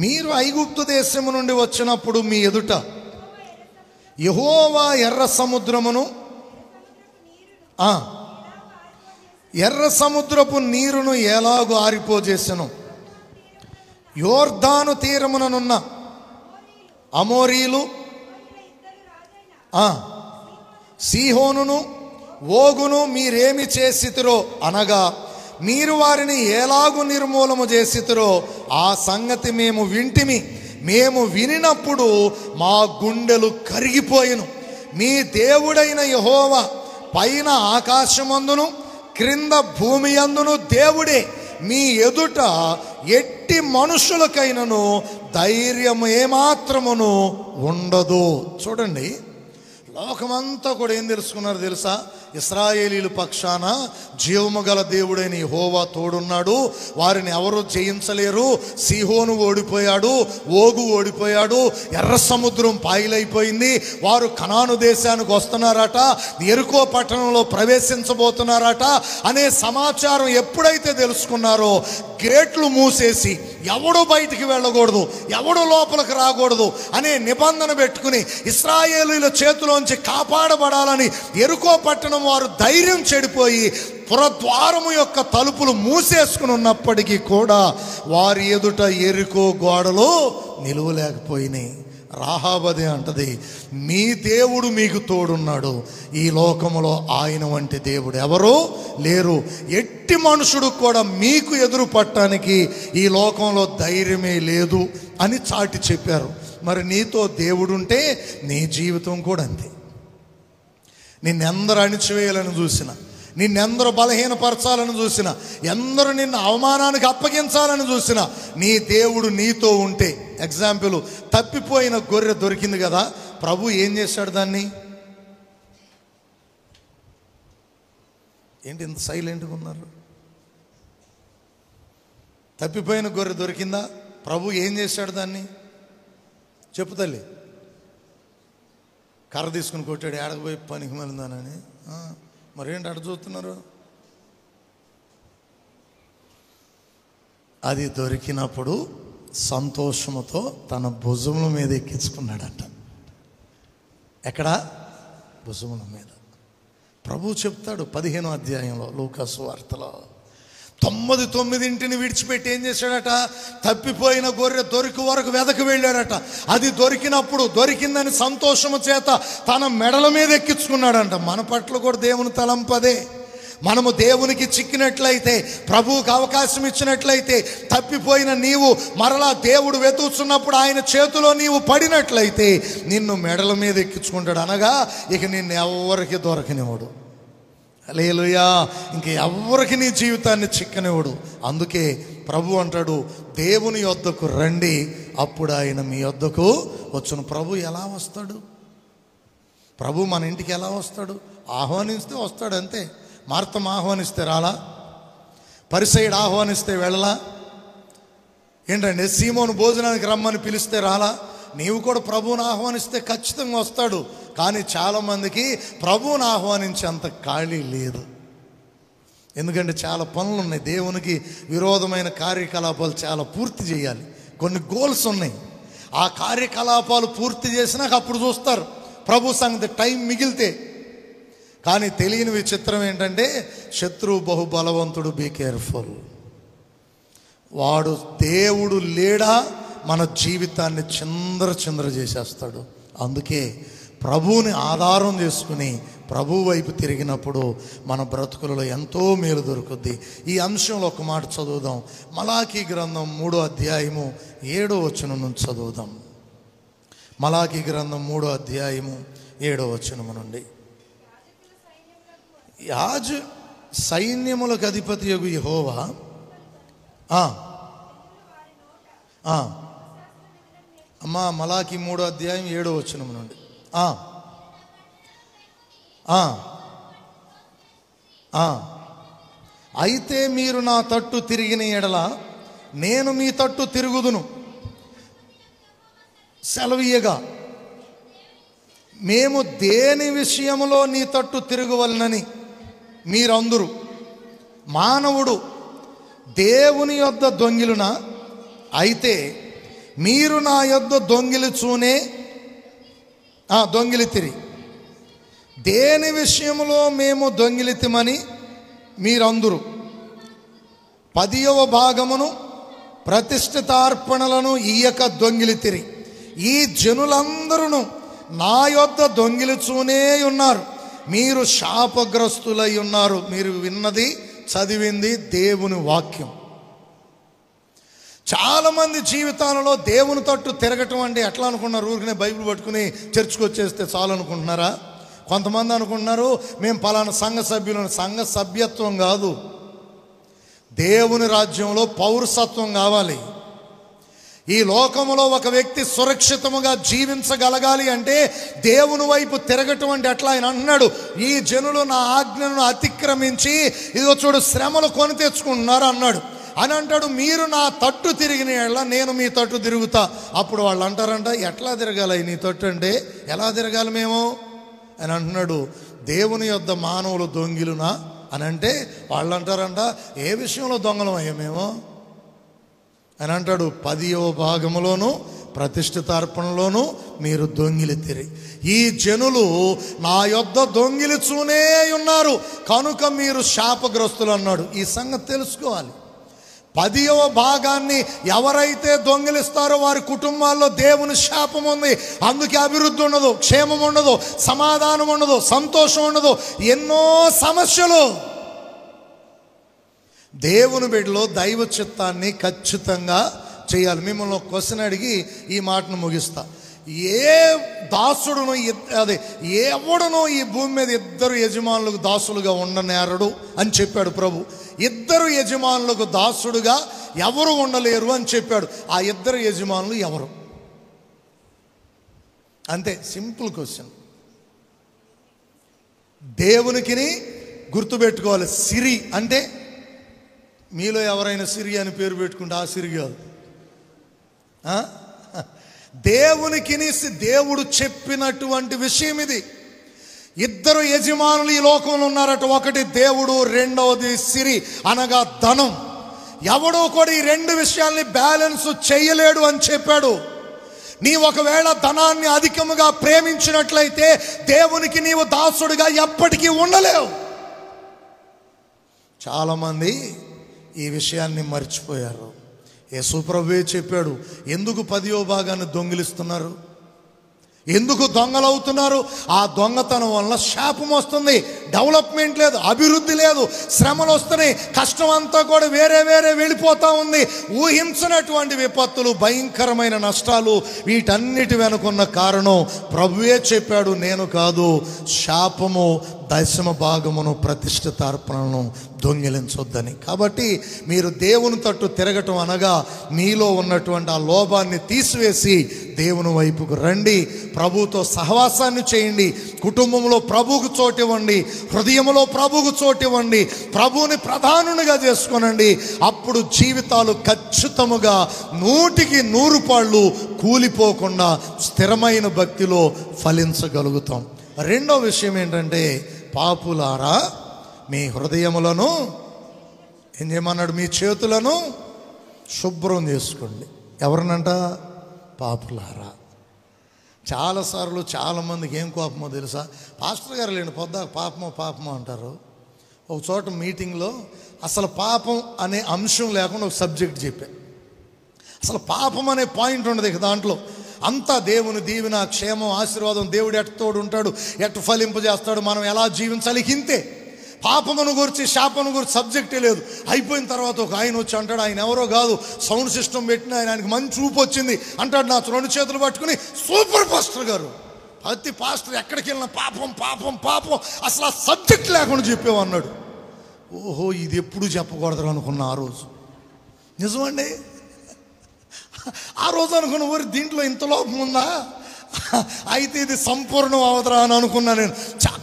మీరు ఐగుప్తు దేశము నుండి వచ్చినప్పుడు మీ ఎదుట యెహోవా ఎర్ర సముద్రమును ఎర్ర సముద్రపు నీరును ఎలాగూ ఆరిపోజేసెను. యోర్దాను తీరముననున్న అమోరీలు సీహోనును ఓగును మీరేమి చేసితిరో అనగా, మీరు వారిని ఎలాగు నిర్మూలము చేసితిరో ఆ సంగతి మేము వింటిమి. మేము వినినప్పుడు మా గుండెలు కరిగిపోయెను. మీ దేవుడైన యెహోవా పైన ఆకాశమందును క్రింద భూమి యందును దేవుడే. మీ ఎదుట ఎట్టి మనుషులకైనను ధైర్యం ఏమాత్రమును ఉండదు. చూడండి, లోకమంతా కూడా ఏం తెలుసుకున్నారు తెలుసా? ఇశ్రాయేలీల పక్షాన జీవము గల దేవుడైన యెహోవా తోడున్నాడు, వారిని ఎవరు జయించలేరు. సీహోను ఓడిపోయాడు, ఓగు ఓడిపోయాడు, ఎర్ర సముద్రం పాయలైపోయింది, వారు కనాను దేశానికి వస్తున్నారట, యెరికో పట్టణంలో ప్రవేశించబోతున్నారట అనే సమాచారం ఎప్పుడైతే తెలుసుకున్నారో గేట్లు మూసేసి ఎవడు బయటికి వెళ్ళకూడదు, ఎవడు లోపలికి రాకూడదు అనే నిబంధన పెట్టుకుని ఇశ్రాయేలీల చేతిలోంచి కాపాడబడాలని యెరికో పట్టణం వారు ధైర్యం చెడిపోయి పురద్వారము యొక్క తలుపులు మూసేసుకుని ఉన్నప్పటికీ కూడా వారి ఎదుట యెరికో గోడలు నిలువలేకపోయినాయి. రాహాబదే అంటది, మీ దేవుడు మీకు తోడున్నాడు, ఈ లోకములో ఆయన వంటి దేవుడు ఎవరు లేరు. ఎట్టి మనుషుడు కూడా మీకు ఎదురు పట్టడానికి ఈ లోకంలో ధైర్యమే లేదు అని చాటి చెప్పారు. మరి నీతో దేవుడుంటే నీ జీవితం కూడా అంతే. నిన్నెందరు అణిచివేయాలని చూసిన, నిన్నెందరు బలహీనపరచాలని చూసిన, ఎందరు నిన్ను అవమానానికి అప్పగించాలని చూసిన, నీ దేవుడు నీతో ఉంటే. ఎగ్జాంపుల్, తప్పిపోయిన గొర్రె దొరికింది కదా, ప్రభు ఏం చేశాడు దాన్ని? ఏంటి ఇంత సైలెంట్గా ఉన్నారు? తప్పిపోయిన గొర్రె దొరికిందా? ప్రభు ఏం చేశాడు దాన్ని? చెప్పు తల్లి. కర్ర తీసుకుని కొట్టాడు, ఏడకపోయి పనికి మళ్ళిందానని. మరేంటి అటు చూస్తున్నారు? అది దొరికినప్పుడు సంతోషముతో తన భుజముల మీద ఎక్కించుకున్నాడట. ఎక్కడ? భుజముల మీద. ప్రభు చెప్తాడు 15వ అధ్యాయంలో లూకా సువార్తలో, 99 విడిచిపెట్టి ఏం చేశాడట? తప్పిపోయిన గొర్రె దొరికి వరకు వెదకి వెళ్ళాడట. అది దొరికినప్పుడు దొరికిందని సంతోషము చేత తన మెడల మీద ఎక్కించుకున్నాడంట. మన పట్ల కూడా దేవుని తలంపదే. మనము దేవునికి చిక్కినట్లయితే, ప్రభువుకి అవకాశం ఇచ్చినట్లయితే, తప్పిపోయిన నీవు మరలా దేవుడు వెతుకుతున్నప్పుడు ఆయన చేతిలో నీవు పడినట్లయితే నిన్ను మెడల మీద ఎక్కించుకుంటాడు. అనగా ఇక నిన్ను ఎవరికి దొరకనివాడు. హల్లెలూయా. ఇంక ఎవరికి నీ జీవితాన్ని చిక్కనివాడు. అందుకే ప్రభు అంటాడు, దేవుని యొద్దకు రండి, అప్పుడు ఆయన మీ యొద్దకు వచ్చును. ప్రభు ఎలా వస్తాడు? ప్రభు మన ఇంటికి ఎలా వస్తాడు? ఆహ్వానిస్తే వస్తాడు అంతే. మార్తమ్మ ఆహ్వానిస్తే రాలా? పరిసయ్యుడు ఆహ్వానిస్తే వెళ్ళలా? ఏంటంటే సీమోను భోజనానికి రమ్మని పిలిస్తే రాలా? నీవు కూడా ప్రభువుని ఆహ్వానిస్తే ఖచ్చితంగా వస్తాడు. కానీ చాలామందికి ప్రభువుని ఆహ్వానించేంత ఖాళీ లేదు. ఎందుకంటే చాలా పనులు ఉన్నాయి, దేవునికి విరోధమైన కార్యకలాపాలు చాలా పూర్తి చేయాలి, కొన్ని గోల్స్ ఉన్నాయి. ఆ కార్యకలాపాలు పూర్తి చేసినాక అప్పుడు చూస్తారు ప్రభు సంగతి, టైం మిగిలితే. కానీ తెలియని విచిత్రం ఏంటంటే శత్రువు బహుబలవంతుడు. Be careful. వాడు దేవుడు లేడా మన జీవితాన్ని చిందర చేసేస్తాడు. అందుకే ప్రభువుని ఆధారం చేసుకుని ప్రభు వైపు తిరిగినప్పుడు మన బ్రతుకులలో ఎంతో మేలు దొరుకుద్ది. ఈ అంశంలో ఒక మాట చదువుదాం. మలాకీ గ్రంథం 3వ అధ్యాయము 7వ వచనం నుంచి చదువుదాం. మలాకీ గ్రంథం 3వ అధ్యాయము 7వ వచనం నుండి. సైన్యములకు అధిపతియగు యెహోవా అమ్మా మలాకి 3:7 నుండి. అయితే మీరు నా తట్టు తిరిగిన ఎడల నేను మీ తట్టు తిరుగుదును. సెలవీయగా మేము దేని విషయంలో నీ తట్టు తిరుగువలనని మీరందరూ. మానవుడు దేవుని యొద్ద దొంగిలునా? అయితే మీరు నా యొద్ద దొంగిలితిరి. దేని విషయంలో మేము దొంగిలితిమని మీరందరూ 10వ భాగమును ప్రతిష్ఠితార్పణలను ఇయ్యక దొంగిలితిరి. ఈ జనులందరూ నా యొద్ద దొంగిలిచూనే ఉన్నారు. మీరు శాపగ్రస్తులై ఉన్నారు. మీరు విన్నది చదివింది దేవుని వాక్యం. చాలామంది జీవితాలలో దేవుని తట్టు తిరగటం అంటే ఎట్లా అనుకున్నారు? ఊరికనే బైబిల్ పట్టుకుని చర్చికి వచ్చేస్తే చాలు అనుకుంటున్నారా? కొంతమంది అనుకుంటున్నారు మేము పలానా సంఘ సభ్యులను. సంఘ సభ్యత్వం కాదు, దేవుని రాజ్యంలో పౌరసత్వం కావాలి. ఈ లోకంలో ఒక వ్యక్తి సురక్షితముగా జీవించగలగాలి అంటే దేవుని వైపు తిరగటం అంటే ఎట్లా? ఆయన అన్నాడు, ఈ జనులు నా ఆజ్ఞను అతిక్రమించి ఇదిగో చూడు శ్రమలు కొని తెచ్చుకుంటున్నారు అన్నాడు. అని అంటాడు, మీరు నా తట్టు తిరిగిన ఎడల నేను మీ తట్టు తిరుగుతా. అప్పుడు వాళ్ళు అంటారంట, ఎట్లా తిరగాలి నీ తట్టు అంటే? ఎలా తిరగాలి మేము అని అంటున్నాడు. దేవుని యొద్ద మానవులు దొంగిలునా అని అంటే వాళ్ళు అంటారంట, ఏ విషయంలో దొంగలం అయ్యా మేము అని అంటాడు. 10వ భాగములోను ప్రతిష్ఠితార్పణలోను మీరు దొంగిలితిరి. ఈ జనులు నా యొద్ద దొంగిలిచూనే ఉన్నారు కనుక మీరు శాపగ్రస్తులు అన్నాడు. ఈ సంగతి తెలుసుకోవాలి. 10వ భాగాన్ని ఎవరైతే దొంగిలిస్తారో వారి కుటుంబాల్లో దేవుని శాపం ఉంది. అందుకే అభివృద్ధి ఉండదు, క్షేమం ఉండదు, సమాధానం ఉండదు, సంతోషం ఉండదు, ఎన్నో సమస్యలు. దేవుని బిడ్డలో దైవ చిత్తాన్ని ఖచ్చితంగా చేయాలి. మిమ్మల్ని ఒక క్వశ్చన్ అడిగి ఈ మాటను ముగిస్తా. ఏ దాసుడును ఎవడును ఈ భూమి మీద 2 యజమానులకు దాసులుగా ఉండనేరడు అని చెప్పాడు ప్రభు. 2 యజమానులకు దాసుడుగా ఎవరు ఉండలేరు అని చెప్పాడు. ఆ 2 యజమానులు ఎవరు? అంతే, సింపుల్ క్వశ్చన్. దేవునికిని గుర్తుపెట్టుకోవాలి. సిరి అంటే మీలో ఎవరైనా సిరి అని పేరు పెట్టుకుంటే ఆ సిరి కాదు. దేవునికి దేవుడు చెప్పినటువంటి విషయం ఇది. 2 యజమానులు ఈ లోకంలో ఉన్నారట. ఒకటి దేవుడు, రెండవది సిరి అనగా ధనం. ఎవడో కూడా ఈ 2 విషయాల్ని బ్యాలెన్స్ చేయలేడు అని చెప్పాడు. నీ ఒకవేళ ధనాన్ని అధికముగా ప్రేమించినట్లయితే దేవునికి నీవు దాసుడిగా ఎప్పటికీ ఉండలేవు. చాలామంది ఈ విషయాన్ని మర్చిపోయారు. యేసు ప్రభువే చెప్పాడు, ఎందుకు 10వ భాగాన్ని దొంగిలిస్తున్నారు, ఎందుకు దొంగలవుతున్నారు? ఆ దొంగతనం వల్ల శాపం వస్తుంది, డెవలప్మెంట్ లేదు, అభివృద్ధి లేదు, శ్రమలు వస్తున్నాయి, కష్టం అంతా కూడా వేరే వెళ్ళిపోతూ ఉంది. ఊహించినటువంటి విపత్తులు, భయంకరమైన నష్టాలు, వీటన్నిటి వెనుకున్న కారణం ప్రభువే చెప్పాడు, నేను కాదు. శాపము 10వ భాగమును ప్రతిష్ఠితార్పణను దొంగిలించొద్దని. కాబట్టి మీరు దేవుని తట్టు తిరగటం అనగా మీలో ఉన్నటువంటి ఆ లోభాన్ని తీసివేసి దేవుని వైపుకు రండి. ప్రభువుతో సహవాసాన్ని చేయండి. కుటుంబంలో ప్రభువుకు చోటివ్వండి, హృదయంలో ప్రభువుకు చోటివ్వండి, ప్రభువుని ప్రధానునిగా చేసుకొనండి. అప్పుడు జీవితాలు ఖచ్చితముగా 100కి 100 పాళ్ళు కూలిపోకుండా స్థిరమైన భక్తిలో ఫలించగలుగుతాం. రెండో విషయం ఏంటంటే, పాపులారా మీ హృదయములను ఏం చేయమన్నాడు? మీ చేతులను శుభ్రం చేసుకోండి. ఎవరినంట? పాపులారా. చాలాసార్లు చాలామందికి ఏం కోపమో తెలుసా? పాస్టర్ గారు లేండి పొద్దాక పాపమో అంటారు. ఒక చోట మీటింగ్లో అసలు పాపం అనే అంశం లేకుండా ఒక సబ్జెక్ట్ చెప్పా. అసలు పాపం అనే పాయింట్ ఉండదు ఇక దాంట్లో. అంతా దేవుని దీవెన, క్షేమం, ఆశీర్వాదం, దేవుడు ఎట్ట తోడు ఉంటాడు, ఎట్ట ఫలింపజేస్తాడు, మనం ఎలా జీవించాలి, ఇంతే. పాపమును గురించి, శాపమును గురించి సబ్జెక్టే లేదు. అయిపోయిన తర్వాత ఒక ఆయన వచ్చి అంటాడు, ఆయన ఎవరో కాదు, సౌండ్ సిస్టమ్ పెట్టిన ఆయనకి మంచి ఊపు వచ్చింది అంటాడు. నా 2 చేతులు పట్టుకుని, సూపర్ పాస్టర్ గారు, ప్రతి పాస్టర్ ఎక్కడికి వెళ్ళినా పాపం పాపం పాపం, అసలు ఆ సబ్జెక్ట్ లేకుండా చెప్పేవన్నాడు. ఓహో, ఇది ఎప్పుడు చెప్పకూడదు అనుకున్నా ఆ రోజు. నిజమండి, ఆ రోజు అనుకున్న ఊరి దీంట్లో ఇంత లోపం ఉందా, అయితే ఇది సంపూర్ణం అవతరా అని అనుకున్నా నేను.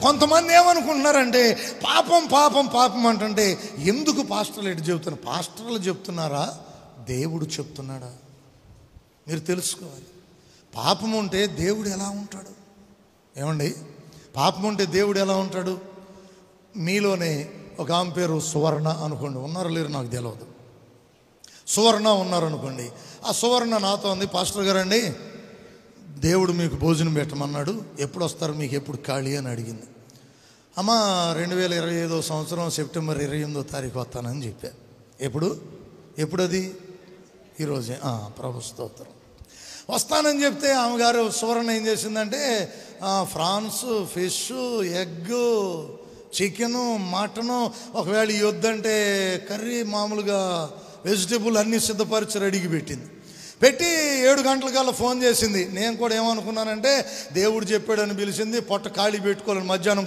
కొంతమంది ఏమనుకుంటున్నారంటే పాపం పాపం పాపం అంటుంటే, ఎందుకు పాస్టర్లు ఎటు చెబుతున్నారు? పాస్టర్లు చెప్తున్నారా, దేవుడు చెప్తున్నాడా? మీరు తెలుసుకోవాలి. పాపం ఉంటే దేవుడు ఎలా ఉంటాడు? ఏమండి, పాపం ఉంటే దేవుడు ఎలా ఉంటాడు? మీలోనే ఒక ఆమె పేరు సువర్ణ అనుకోండి, ఉన్నారో లేరు నాకు తెలియదు. సువర్ణ ఉన్నారనుకోండి. ఆ సువర్ణ నాతో ఉంది, పాస్టర్ గారండి దేవుడు మీకు భోజనం పెట్టమన్నాడు, ఎప్పుడు వస్తారు, మీకు ఎప్పుడు ఖాళీ అని అడిగింది. అమ్మ 2025 సంవత్సరం సెప్టెంబర్ 28వ తారీఖు వస్తానని చెప్పా. ఎప్పుడది? ఈరోజే. ప్రభు స్తోత్రం. వస్తానని చెప్తే ఆమె గారు సువర్ణ ఏం చేసిందంటే prawns, fish, egg, chicken, mutton, ఒకవేళ ఈ వద్దంటే కర్రీ, మామూలుగా వెజిటేబుల్ అన్నీ సిద్ధపరిచి రెడీకి పెట్టి 7 గంటలకల్లా ఫోన్ చేసింది. నేను కూడా ఏమనుకున్నానంటే దేవుడు చెప్పాడని పిలిచింది, పొట్ట ఖాళీ పెట్టుకోవాలని. మధ్యాహ్నం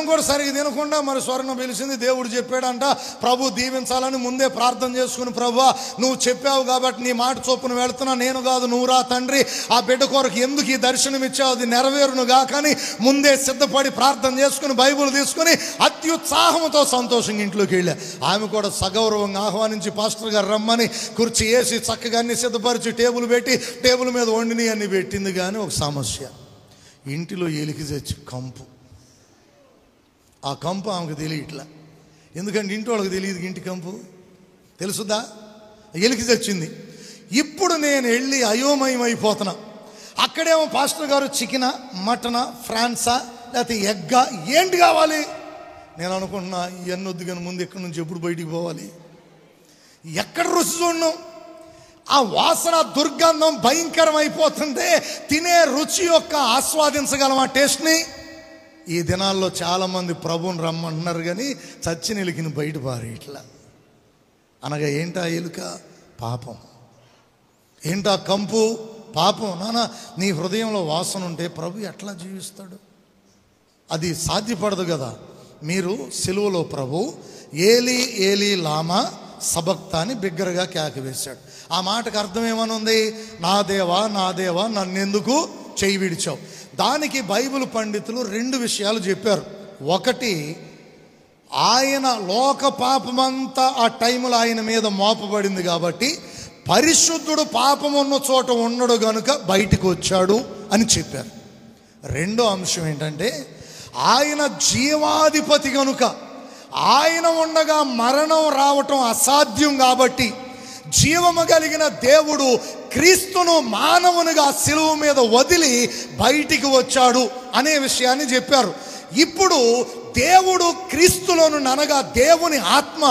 కూడా సరిగ్గా తినకుండా మరి స్వర్ణ పిలిచింది. దేవుడు చెప్పాడంట, ప్రభు దీవించాలని ముందే ప్రార్థన చేసుకుని, ప్రభువా నువ్వు చెప్పావు కాబట్టి నీ మాట చొప్పున వెళుతున్నా, నేను కాదు నువ్వు రా తండ్రి, ఆ బిడ్డ కొరకు ఎందుకు ఈ దర్శనం ఇచ్చావు, అది నెరవేరునుగా కానీ ముందే సిద్ధపడి ప్రార్థన చేసుకుని బైబుల్ తీసుకుని అత్యుత్సాహంతో సంతోషంగా ఇంట్లోకి వెళ్ళా. ఆమె కూడా సగౌరవంగా ఆహ్వానించి పాస్టర్ గారు రమ్మని కుర్చీ వేసి చక్కగా అన్ని సిద్ధపరిచి టేబుల్ పెట్టి టేబుల్ మీద వండిని అన్ని పెట్టింది. కానీ ఒక సమస్య, ఇంటిలో ఎలికి తెచ్చి కంపు. ఆ కంపు ఆమెకు తెలియట్లా, ఎందుకంటే ఇంటి వాళ్ళకి తెలియదు ఇంటి కంపు తెలుసుదా, ఎలికి తెచ్చింది. ఇప్పుడు నేను వెళ్ళి అయోమయం అయిపోతున్నా. అక్కడేమో పాస్టర్ గారు చికెనా, మటనా, ఫ్రాన్సా, లేకపోతే ఎగ్గా, ఏంటి కావాలి? నేను అనుకుంటున్నా ఇవన్నీ వద్దు కానీ ముందు ఎక్కడి నుంచి ఎప్పుడు బయటికి పోవాలి, ఎక్కడ రుచి చూడను, ఆ వాసన దుర్గంధం భయంకరం అయిపోతుంటే తినే రుచి యొక్క ఆస్వాదించగలం ఆ టేస్ట్ని. ఈ దినాల్లో చాలామంది ప్రభువుని రమ్మంటున్నారు కానీ చచ్చిన ఎలుకని బయట పారి ఇట్లా అనగా ఏంటా ఎలుక? పాపం. ఏంటా కంపు? పాపం. నాన్న నీ హృదయంలో వాసన ఉంటే ప్రభు ఎట్లా జీవిస్తాడు? అది సాధ్యపడదు కదా. మీరు సిలువలో ప్రభు ఏలీ ఏలీ లామా సబక్తాని బిగ్గరగా కేక వేశాడు. ఆ మాటకు అర్థం ఏమనుంది? నా దేవా నా దేవా నన్నెందుకు చేయి విడిచావు. దానికి బైబిల్ పండితులు 2 విషయాలు చెప్పారు. ఒకటి, ఆయన లోక పాపమంతా ఆ టైంలో ఆయన మీద మోపబడింది కాబట్టి పరిశుద్ధుడు పాపం ఉన్న చోట ఉండడు గనుక బయటికి వచ్చాడు అని చెప్పారు. రెండో అంశం ఏంటంటే ఆయన జీవాధిపతి గనుక ఆయన ఉండగా మరణం రావటం అసాధ్యం కాబట్టి జీవము కలిగిన దేవుడు క్రీస్తును మానవునిగా సిలువ మీద వదిలి బయటికి వచ్చాడు అనే విషయాన్ని చెప్పారు. ఇప్పుడు దేవుడు క్రీస్తులోను, అనగా దేవుని ఆత్మ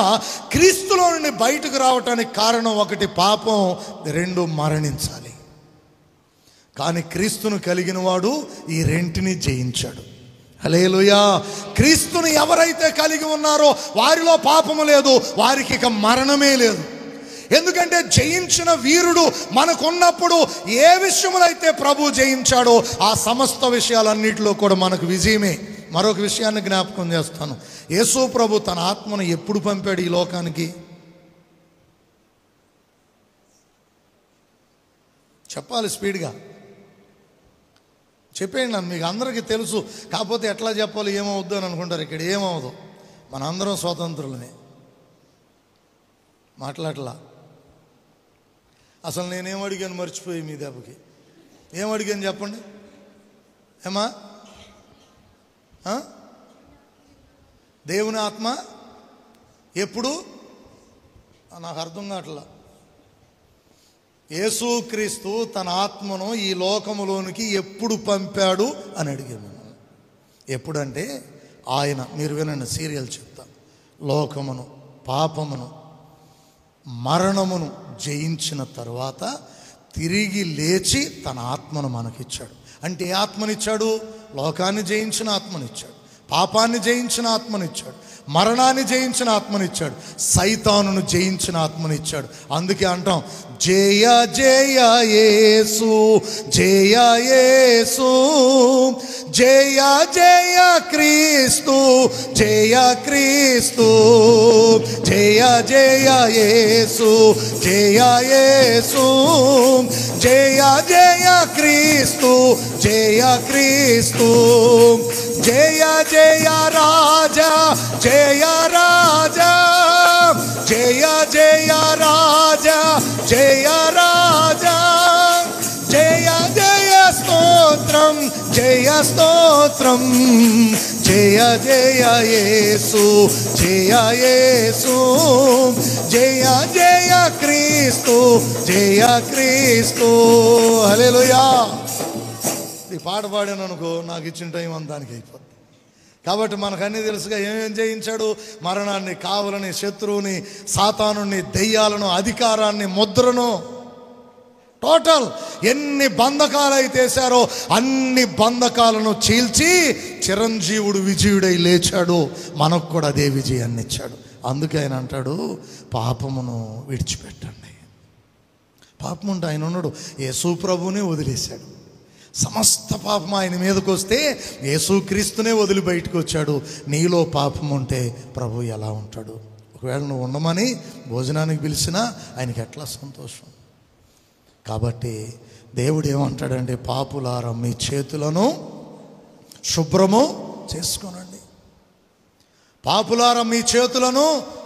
క్రీస్తులో నుండి బయటకు రావటానికి కారణం ఒకటి పాపం, 2 మరణించాలి. కానీ క్రీస్తును కలిగిన వాడు ఈ రెంటిని జయించాడు. హల్లెలూయా. క్రీస్తుని ఎవరైతే కలిగి ఉన్నారో వారిలో పాపము లేదు, వారికి ఇక మరణమే లేదు. ఎందుకంటే జయించిన వీరుడు మనకున్నప్పుడు ఏ విషయములైతే ప్రభు జయించాడో ఆ సమస్త విషయాలన్నిటిలో కూడా మనకు విజయమే. మరొక విషయాన్ని జ్ఞాపకం చేస్తాను. యేసు ప్రభు తన ఆత్మను ఎప్పుడు పంపాడు ఈ లోకానికి? చెప్పాలి, స్పీడ్గా చెప్పేయండి. నన్ను మీకు అందరికీ తెలుసు, కాకపోతే ఎట్లా చెప్పాలి ఏమవుద్దు అని అనుకుంటారు. ఇక్కడ ఏమవుదు, మన అందరం స్వతంత్రులనే. మాట్లాడలా. అసలు నేనేం అడిగాను మర్చిపోయి మీ దెబ్బకి. ఏం అడిగాను చెప్పండి. ఏమా? దేవుని ఆత్మ ఎప్పుడు? నాకు అర్థం కావట్లా. యేసుక్రీస్తు తన ఆత్మను ఈ లోకములోనికి ఎప్పుడు పంపాడు అని అడిగాను. ఎప్పుడంటే ఆయన, మీరు వినండి, సీరియల్ చెప్తా, లోకమును, పాపమును, మరణమును జయించిన తర్వాత తిరిగి లేచి తన ఆత్మను మనకిచ్చాడు. అంటే ఏ ఆత్మనిచ్చాడు? లోకాన్ని జయించిన ఆత్మనిచ్చాడు, పాపాన్ని జయించిన ఆత్మనిచ్చాడు, మరణాన్ని జయించిన ఆత్మనిచ్చాడు, సైతానును జయించిన ఆత్మనిచ్చాడు. అందుకే అంటాం జయ జయ యేసు, జయ యేసు, జయ జయ క్రీస్తు, జయ క్రీస్తు, జయ జయ యేసు, జయ యేసు, జయ జయ క్రీస్తు, జయ క్రీస్తు, జయ జయ రాజా, జయ రాజా, జయ జయ రాజా, జయ రాజా, జయ జయ స్తోత్రం, జయ స్తోత్రం, జయ జయ యేసు, జయ యేసు, జయ జయ క్రీస్తు, జయ క్రీస్తు. హల్లెలూయా. ఈ పాట పాడాను అనుకో, నాకు ఇచ్చిన టైం అంతా దానికి అయిపోద్ది. కాబట్టి మనకన్నీ తెలుసుగా ఏమేం జయించాడు? మరణాన్ని, కావలని, శత్రువుని, సాతానుని, దెయ్యాలను, అధికారాన్ని, ముద్రను, టోటల్ ఎన్ని బంధకాలు అయితే వేశారో అన్ని బంధకాలను చీల్చి చిరంజీవుడు విజయుడై లేచాడు. మనకు కూడా అదే విజయాన్ని ఇచ్చాడు. అందుకే ఆయన అంటాడు పాపమును విడిచిపెట్టండి. పాపం ఉంటే ఆయన ఉన్నాడు, యేసు ప్రభువునే వదిలేశాడు. సమస్త పాపం ఆయన మీదకి వస్తే యేసుక్రీస్తునే వదిలి బయటకు వచ్చాడు. నీలో పాపం ఉంటే ప్రభు ఎలా ఉంటాడు? ఒకవేళ నువ్వు ఉండమని భోజనానికి పిలిచినా ఆయనకి ఎట్లా సంతోషం. కాబట్టి దేవుడు ఏమంటాడంటే, పాపులారా మీ చేతులను శుభ్రము చేసుకోనండి. పాపులారా మీ చేతులను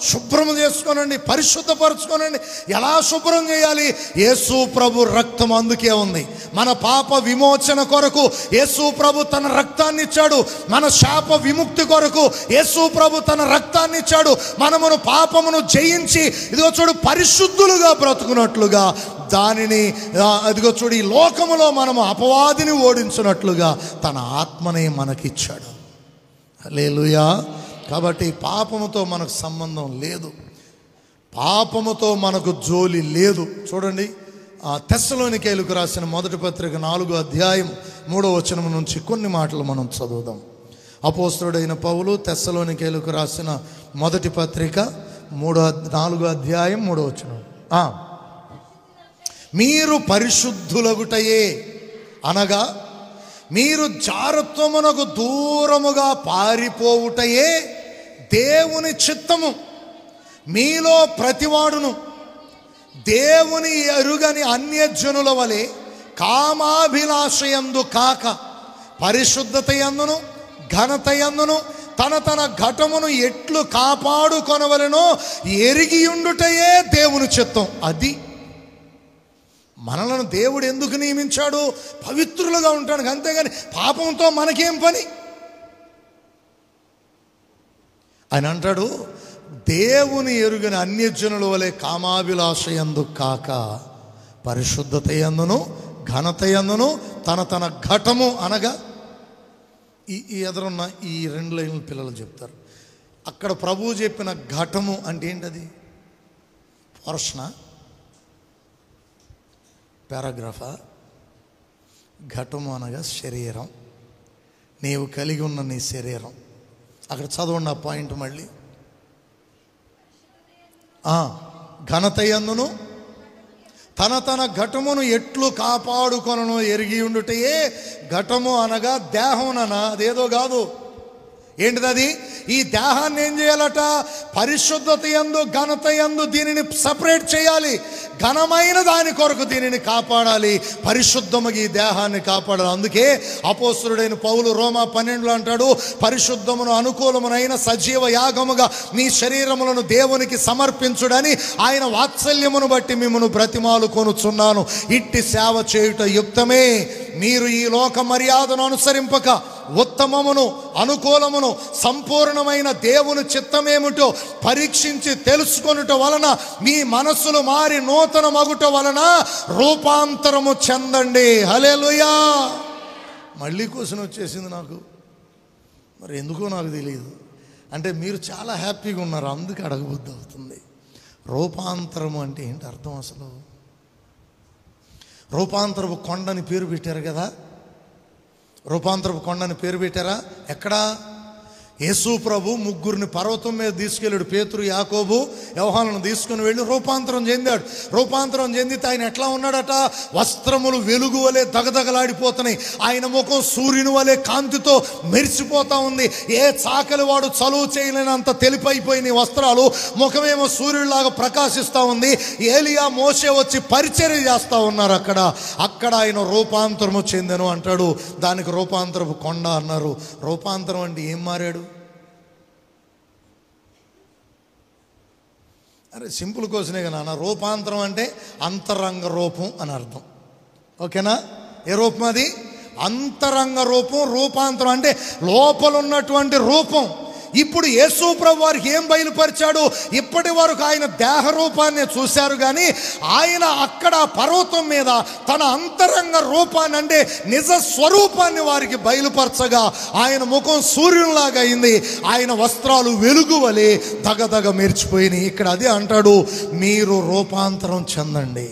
శుభ్రము చేసుకోనండి, పరిశుద్ధపరచుకోనండి. ఎలా శుభ్రం చేయాలి? యేసు ప్రభు రక్తం అందుకే ఉంది. మన పాప విమోచన కొరకు యేసు ప్రభు తన రక్తాన్ని ఇచ్చాడు. మన శాప విముక్తి కొరకు యేసు ప్రభు తన రక్తాన్ని ఇచ్చాడు. మనమును పాపమును జయించి ఇదిగో చూడు పరిశుద్ధులుగా బ్రతుకున్నట్లుగా, దానిని అదిగో చూడు ఈ లోకములో మనము అపవాదిని ఓడించినట్లుగా తన ఆత్మనే మనకిచ్చాడు. హల్లెలూయా. కాబట్టి పాపముతో మనకు సంబంధం లేదు, పాపముతో మనకు జోలి లేదు. చూడండి, తెస్సలోనికైలకు రాసిన మొదటి పత్రిక 4వ అధ్యాయం 3వ వచనం నుంచి కొన్ని మాటలు మనం చదువుదాం. అపోస్తలుడైన పౌలు తెస్సలోనికైలకు రాసిన మొదటి పత్రిక 4వ అధ్యాయం 3వ వచనం. మీరు పరిశుద్ధులగుటయే అనగా మీరు జారత్వమునకు దూరముగా పారిపోవుటయే దేవుని చిత్తము. మీలో ప్రతివాడును దేవుని ఎరుగని అన్యజనుల వలె కామాభిలాషయందు కాక పరిశుద్ధత యందును ఘనత యందును తన తన ఘటమును ఎట్లు కాపాడుకొనవలెనో ఎరిగియుండుటయే దేవుని చిత్తం. అది మనలను దేవుడు ఎందుకు నియమించాడు? పవిత్రులుగా ఉంటానికి, అంతేగాని పాపంతో మనకేం పని? ఆయన అంటాడు, దేవుని ఎరుగని అన్యజనుల వలె కామాభిలాషయందు కాక పరిశుద్ధత యందును ఘనత యందును తన తన ఘటము అనగా ఈ ఎదురున్న ఈ 2 లైన్ల పిల్లలు చెప్తారు. అక్కడ ప్రభువు చెప్పిన ఘటము అంటే ఏంటది? పోర్షణ, పారాగ్రాఫా? ఘటము అనగా శరీరం, నీవు కలిగి ఉన్న నీ శరీరం. అక్కడ చదవండి ఆ పాయింట్ మళ్ళీ. ఘనత యందును తన తన ఘటమును ఎట్లు కాపాడుకొనను ఎరిగి ఉండుటయే ఘటము అనగా దేహముననా? అదేదో కాదు. ఏంటిది అది? ఈ దేహాన్ని ఏం చేయాలట? పరిశుద్ధత యందు ఘనత యందు దీనిని సపరేట్ చేయాలి. ఘనమైన దాని కొరకు దీనిని కాపాడాలి, పరిశుద్ధముగా ఈ దేహాన్ని కాపాడాలి. అందుకే అపోస్తలుడైన పౌలు రోమా 12లో అంటాడు, పరిశుద్ధమును అనుకూలమునైన సజీవ యాగముగా మీ శరీరములను దేవునికి సమర్పించుడని ఆయన వాత్సల్యమును బట్టి మిమ్మను బ్రతిమాలు కొనుచున్నాను. ఇట్టి సేవ చేయుట యుక్తమే. మీరు ఈ లోక మర్యాదను అనుసరింపక ఉత్తమమును అనుకూలమును సంపూర్ణమైన దేవుని చిత్తమేమిటో పరీక్షించి తెలుసుకొనుట వలన మీ మనస్సులు మారి నూతన మగుట వలన రూపాంతరము చెందండి. హల్లెలూయా. మళ్ళీ క్వశ్చన్ వచ్చేసింది నాకు, మరి ఎందుకో నాకు తెలియదు. అంటే మీరు చాలా హ్యాపీగా ఉన్నారు, అందుకే అడగబుద్ధి అవుతుంది. రూపాంతరము అంటే ఏంటి అర్థం అసలు? రూపాంతరపు కొండని పేరు పెట్టారు కదా, రూపాంతరపు కొండని పేరు పెట్టారా? ఎక్కడా? యేసు ప్రభు ముగ్గురిని పర్వతం మీద తీసుకెళ్ళాడు. పేతురు, యాకోబు, యోహానును తీసుకుని వెళ్ళి రూపాంతరం చెందాడు. రూపాంతరం చెందితే ఆయన ఎట్లా ఉన్నాడట? వస్త్రములు వెలుగు వలె దగదగలాడిపోతున్నాయి. ఆయన ముఖం సూర్యుని వలె కాంతితో మెరిసిపోతా ఉంది. ఏ చాకలి వాడు చలువు చేయలేనంత తెలిపైపోయిన వస్త్రాలు, ముఖమేమో సూర్యుడిలాగా ప్రకాశిస్తూ ఉంది. ఏలియా, మోషే వచ్చి పరిచర్య చేస్తూ ఉన్నారు. అక్కడ ఆయన రూపాంతరము చెందెను అంటాడు. దానికి రూపాంతరపు కొండ అన్నారు. రూపాంతరం అంటే ఏం మారాడు? అరే సింపుల్ క్వశ్చనే కదా నాన్న. రూపాంతరం అంటే అంతరంగ రూపం అని అర్థం. ఓకేనా? ఏ రూపం అది? అంతరంగ రూపం. రూపాంతరం అంటే లోపల ఉన్నటువంటి రూపం. ఇప్పుడు యేసు ప్రభు వారికి ఏం బయలుపరిచాడు? ఇప్పటి వరకు ఆయన దేహ రూపాన్ని చూశారు, కానీ ఆయన అక్కడ పర్వతం మీద తన అంతరంగ రూపాన్ని అంటే నిజ స్వరూపాన్ని వారికి బయలుపరచగా ఆయన ముఖం సూర్యునిలాగా అయింది. ఆయన వస్త్రాలు వెలుగు వలె దగదగ మెరిచిపోయినాయి. ఇక్కడ అదే అంటాడు, మీరు రూపాంతరం చెందండి.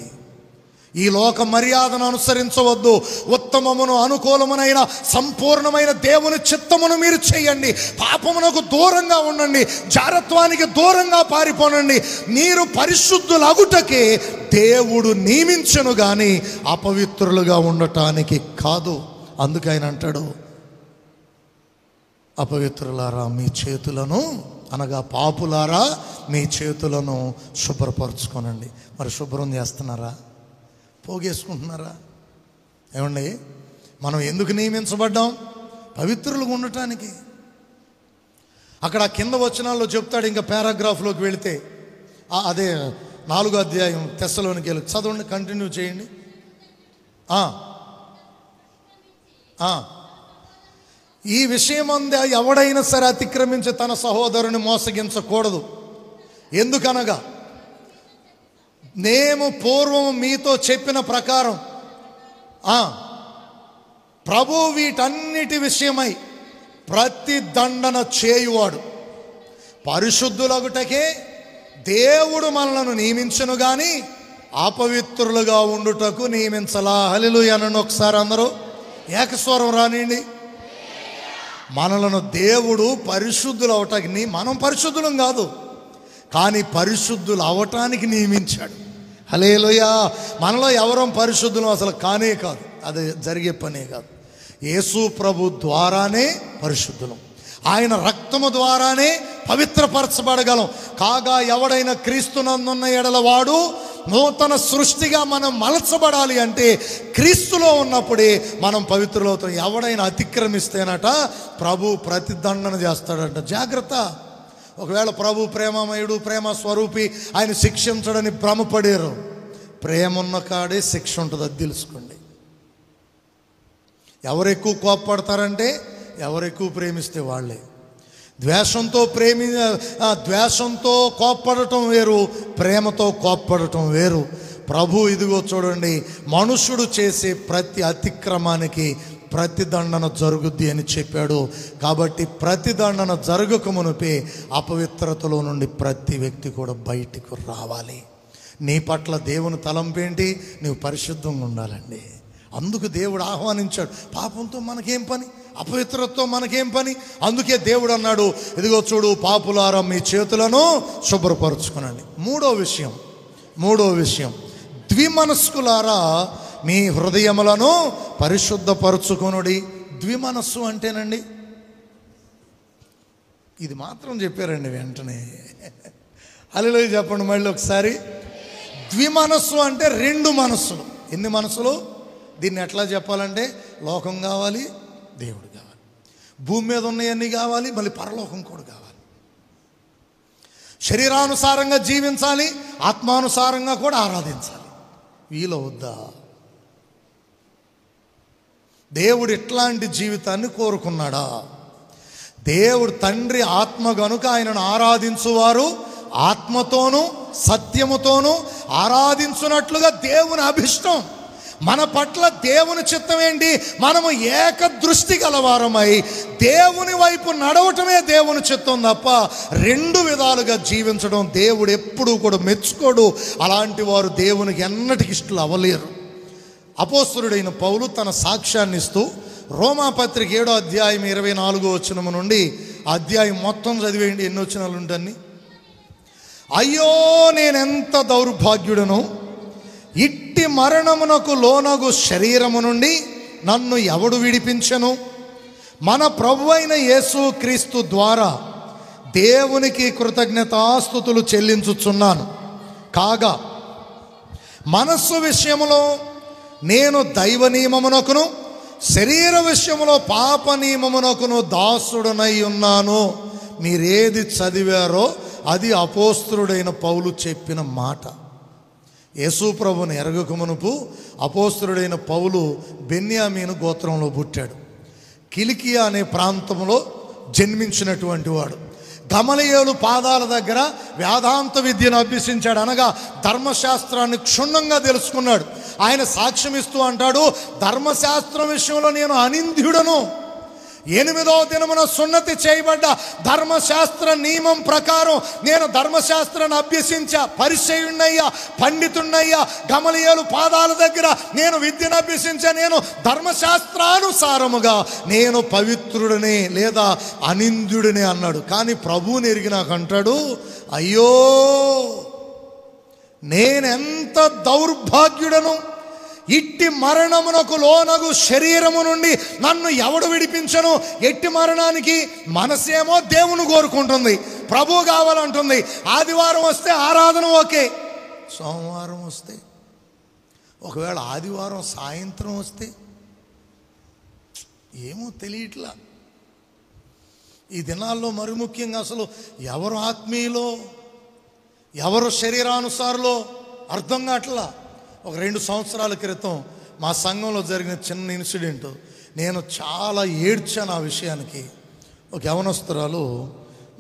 ఈ లోక మర్యాదను అనుసరించవద్దు. ఉత్తమమును అనుకూలమునైన సంపూర్ణమైన దేవుని చిత్తమును మీరు చేయండి. పాపమునకు దూరంగా ఉండండి. జారత్వానికి దూరంగా పారిపోనండి. మీరు పరిశుద్ధులగుటకే దేవుడు నియమించెను గాని అపవిత్రులుగా ఉండటానికి కాదు. అందుకే ఆయన అంటాడు, అపవిత్రులారా మీ చేతులను, అనగా పాపులారా మీ చేతులను శుభ్రపరచుకోనండి. మరి శుభ్రం చేస్తున్నారా? పోగేసుకుంటున్నారా? ఏమండి, మనం ఎందుకు నియమించబడ్డాం? పవిత్రులుగా ఉండటానికి. అక్కడ కింద వచనాల్లో చెప్తాడు. ఇంకా పారాగ్రాఫ్లోకి వెళితే అదే 4వ అధ్యాయం తెస్సలోనికీయులకు చదవండి, కంటిన్యూ చేయండి. ఈ విషయమందే ఎవడైనా సరే అతిక్రమించి తన సహోదరుని మోసగించకూడదు. ఎందుకనగా నేను పూర్వం మీతో చెప్పిన ప్రకారం ప్రభు వీటన్నిటి విషయమై ప్రతి దండన చేయువాడు. పరిశుద్ధులగుటకే దేవుడు మనలను నియమించును గాని అపవిత్రులుగా ఉండుటకు నియమించలా. హల్లెలూయా అనండి ఒకసారి అందరూ ఏకస్వరం రానియండి. మనలను దేవుడు పరిశుద్ధులు అవటానికి, మనం పరిశుద్ధులం కాదు కానీ పరిశుద్ధులు అవటానికి నియమించాడు. హల్లెలూయా. మనలో ఎవరం పరిశుద్ధులం అసలు కానే కాదు. అది జరిగే పనే కాదు. యేసు ప్రభు ద్వారానే పరిశుద్ధులం. ఆయన రక్తము ద్వారానే పవిత్రపరచబడగలం. కాగా ఎవడైనా క్రీస్తునందున్న ఎడల వాడు నూతన సృష్టిగా మనం మలచబడాలి. అంటే క్రీస్తులో ఉన్నప్పుడే మనం పవిత్రులవుతాం. ఎవడైనా అతిక్రమిస్తేనట ప్రభు ప్రతిదండన చేస్తాడంట. జాగ్రత్త. ఒకవేళ ప్రభు ప్రేమమయుడు, ప్రేమ స్వరూపి, ఆయన శిక్షించడని భ్రమపడారు. ప్రేమ ఉన్న కాడే శిక్ష ఉంటుంది, అది తెలుసుకోండి. ఎవరు ఎక్కువ కోపపడతారంటే ఎవరు ఎక్కువ ప్రేమిస్తే వాళ్ళే. ద్వేషంతో కోప్పడటం వేరు, ప్రేమతో కోప్పడటం వేరు. ప్రభు ఇదిగో చూడండి, మనుషుడు చేసే ప్రతి అతిక్రమానికి ప్రతిదండన జరుగుద్ది అని చెప్పాడు. కాబట్టి ప్రతిదండన జరగక మునిపే అపవిత్రతలో నుండి ప్రతి వ్యక్తి కూడా బయటికి రావాలి. నీ పట్ల దేవుని తలంపేంటి? నీవు పరిశుద్ధంగా ఉండాలండి. అందుకు దేవుడు ఆహ్వానించాడు. పాపంతో మనకేం పని, అపవిత్రతతో మనకేం పని? అందుకే దేవుడు అన్నాడు, ఇదిగో చూడు పాపులారా మీ చేతులను శుభ్రపరచుకునండి. మూడో విషయం ద్విమనస్కులారా మీ హృదయములను పరిశుద్ధపరచుకొనుడి. ద్విమనస్సు అంటేనండి, ఇది మాత్రం చెప్పారండి వెంటనే. హల్లెలూయా చెప్పండి మళ్ళీ ఒకసారి. ద్విమనస్సు అంటే రెండు మనస్సులు. ఎన్ని మనసులు? దీన్ని ఎట్లా చెప్పాలంటే, లోకం కావాలి, దేవుడు కావాలి. భూమి మీద ఉన్నవన్నీ కావాలి, మళ్ళీ పరలోకం కూడా కావాలి. శరీరానుసారంగా జీవించాలి, ఆత్మానుసారంగా కూడా ఆరాధించాలి. వీలవుద్దా? దేవుడు ఎట్లాంటి జీవితాన్ని కోరుకున్నాడా? దేవుడు తండ్రి ఆత్మ గనుక ఆయనను ఆరాధించువారు ఆత్మతోనూ సత్యముతోనూ ఆరాధించున్నట్లుగా దేవుని అభిష్టం. మన పట్ల దేవుని చిత్తం ఏంటి? మనము ఏక దృష్టి గలవారమై దేవుని వైపు నడవటమే దేవుని చిత్తం తప్ప రెండు విధాలుగా జీవించడం దేవుడు ఎప్పుడూ కూడా మెచ్చుకోడు. అలాంటి వారు దేవునికి ఎన్నటికి ఇష్టలు అవ్వలేరు. అపోస్తలుడైన పౌలు తన సాక్ష్యాన్ని ఇస్తూ రోమాపత్రిక 7వ అధ్యాయం 24వ వచనము నుండి అధ్యాయం మొత్తం చదివేయండి, ఎన్ని వచనాలు ఉంటాయి. అయ్యో నేనెంత దౌర్భాగ్యుడను, ఇట్టి మరణమునకు లోనగు శరీరము నుండి నన్ను ఎవడు విడిపించెను? మన ప్రభువైన యేసు క్రీస్తు ద్వారా దేవునికి కృతజ్ఞతాస్తుతులు చెల్లించుచున్నాను. కాగా మనస్సు విషయములో నేను దైవ నియమమునకును, శరీర విషయములో పాప నియమమునకును దాసుడనై ఉన్నాను. మీరేది చదివారో అది అపోస్తలుడైన పౌలు చెప్పిన మాట. యేసు ప్రభుని ఎరగక మునుపు అపోస్తలుడైన పౌలు బెన్యామీను గోత్రంలో పుట్టాడు. కిలికియా అనే ప్రాంతంలో జన్మించినటువంటి వాడు. గమలీయేలు పాదాల దగ్గర వేదాంత విద్యను అభ్యసించాడు. అనగా ధర్మశాస్త్రాన్ని క్షుణ్ణంగా తెలుసుకున్నాడు. ఆయన సాక్ష్యం ఇస్తూ అంటాడు, ధర్మశాస్త్రం విషయంలో నేను అనింద్యుడను. 8వ దినమున సున్నతి చేయబడ్డ ధర్మశాస్త్ర నియమం ప్రకారం నేను ధర్మశాస్త్రాన్ని అభ్యసించా, పరిచయున్నయ్యా, పండితున్నయ్యా. గమలీయేలు పాదాల దగ్గర నేను విద్యను అభ్యసించా. నేను ధర్మశాస్త్రానుసారముగా నేను పవిత్రుడనే లేదా అనింద్యుడనే అన్నాడు. కానీ ప్రభువుని ఎరిగినాక అంటాడు, అయ్యో నేనెంత దౌర్భాగ్యుడను, ఇట్టి మరణమునకు లోనగు శరీరము నుండి నన్ను ఎవడు విడిపించను? ఎట్టి మరణానికి? మనసేమో దేవుని కోరుకుంటుంది, ప్రభు కావాలంటుంది. ఆదివారం వస్తే ఆరాధన ఓకే, సోమవారం వస్తే, ఒకవేళ ఆదివారం సాయంత్రం వస్తే ఏమో తెలియట్లా. ఈ దినాల్లో మరి ముఖ్యంగా అసలు ఎవరు ఆత్మీయులో ఎవరు శరీరానుసారులో అర్థం కావట్లా. ఒక 2 సంవత్సరాల క్రితం మా సంఘంలో జరిగిన చిన్న ఇన్సిడెంట్, నేను చాలా ఏడ్చాను ఆ విషయానికి. ఒక యవనస్తురాలు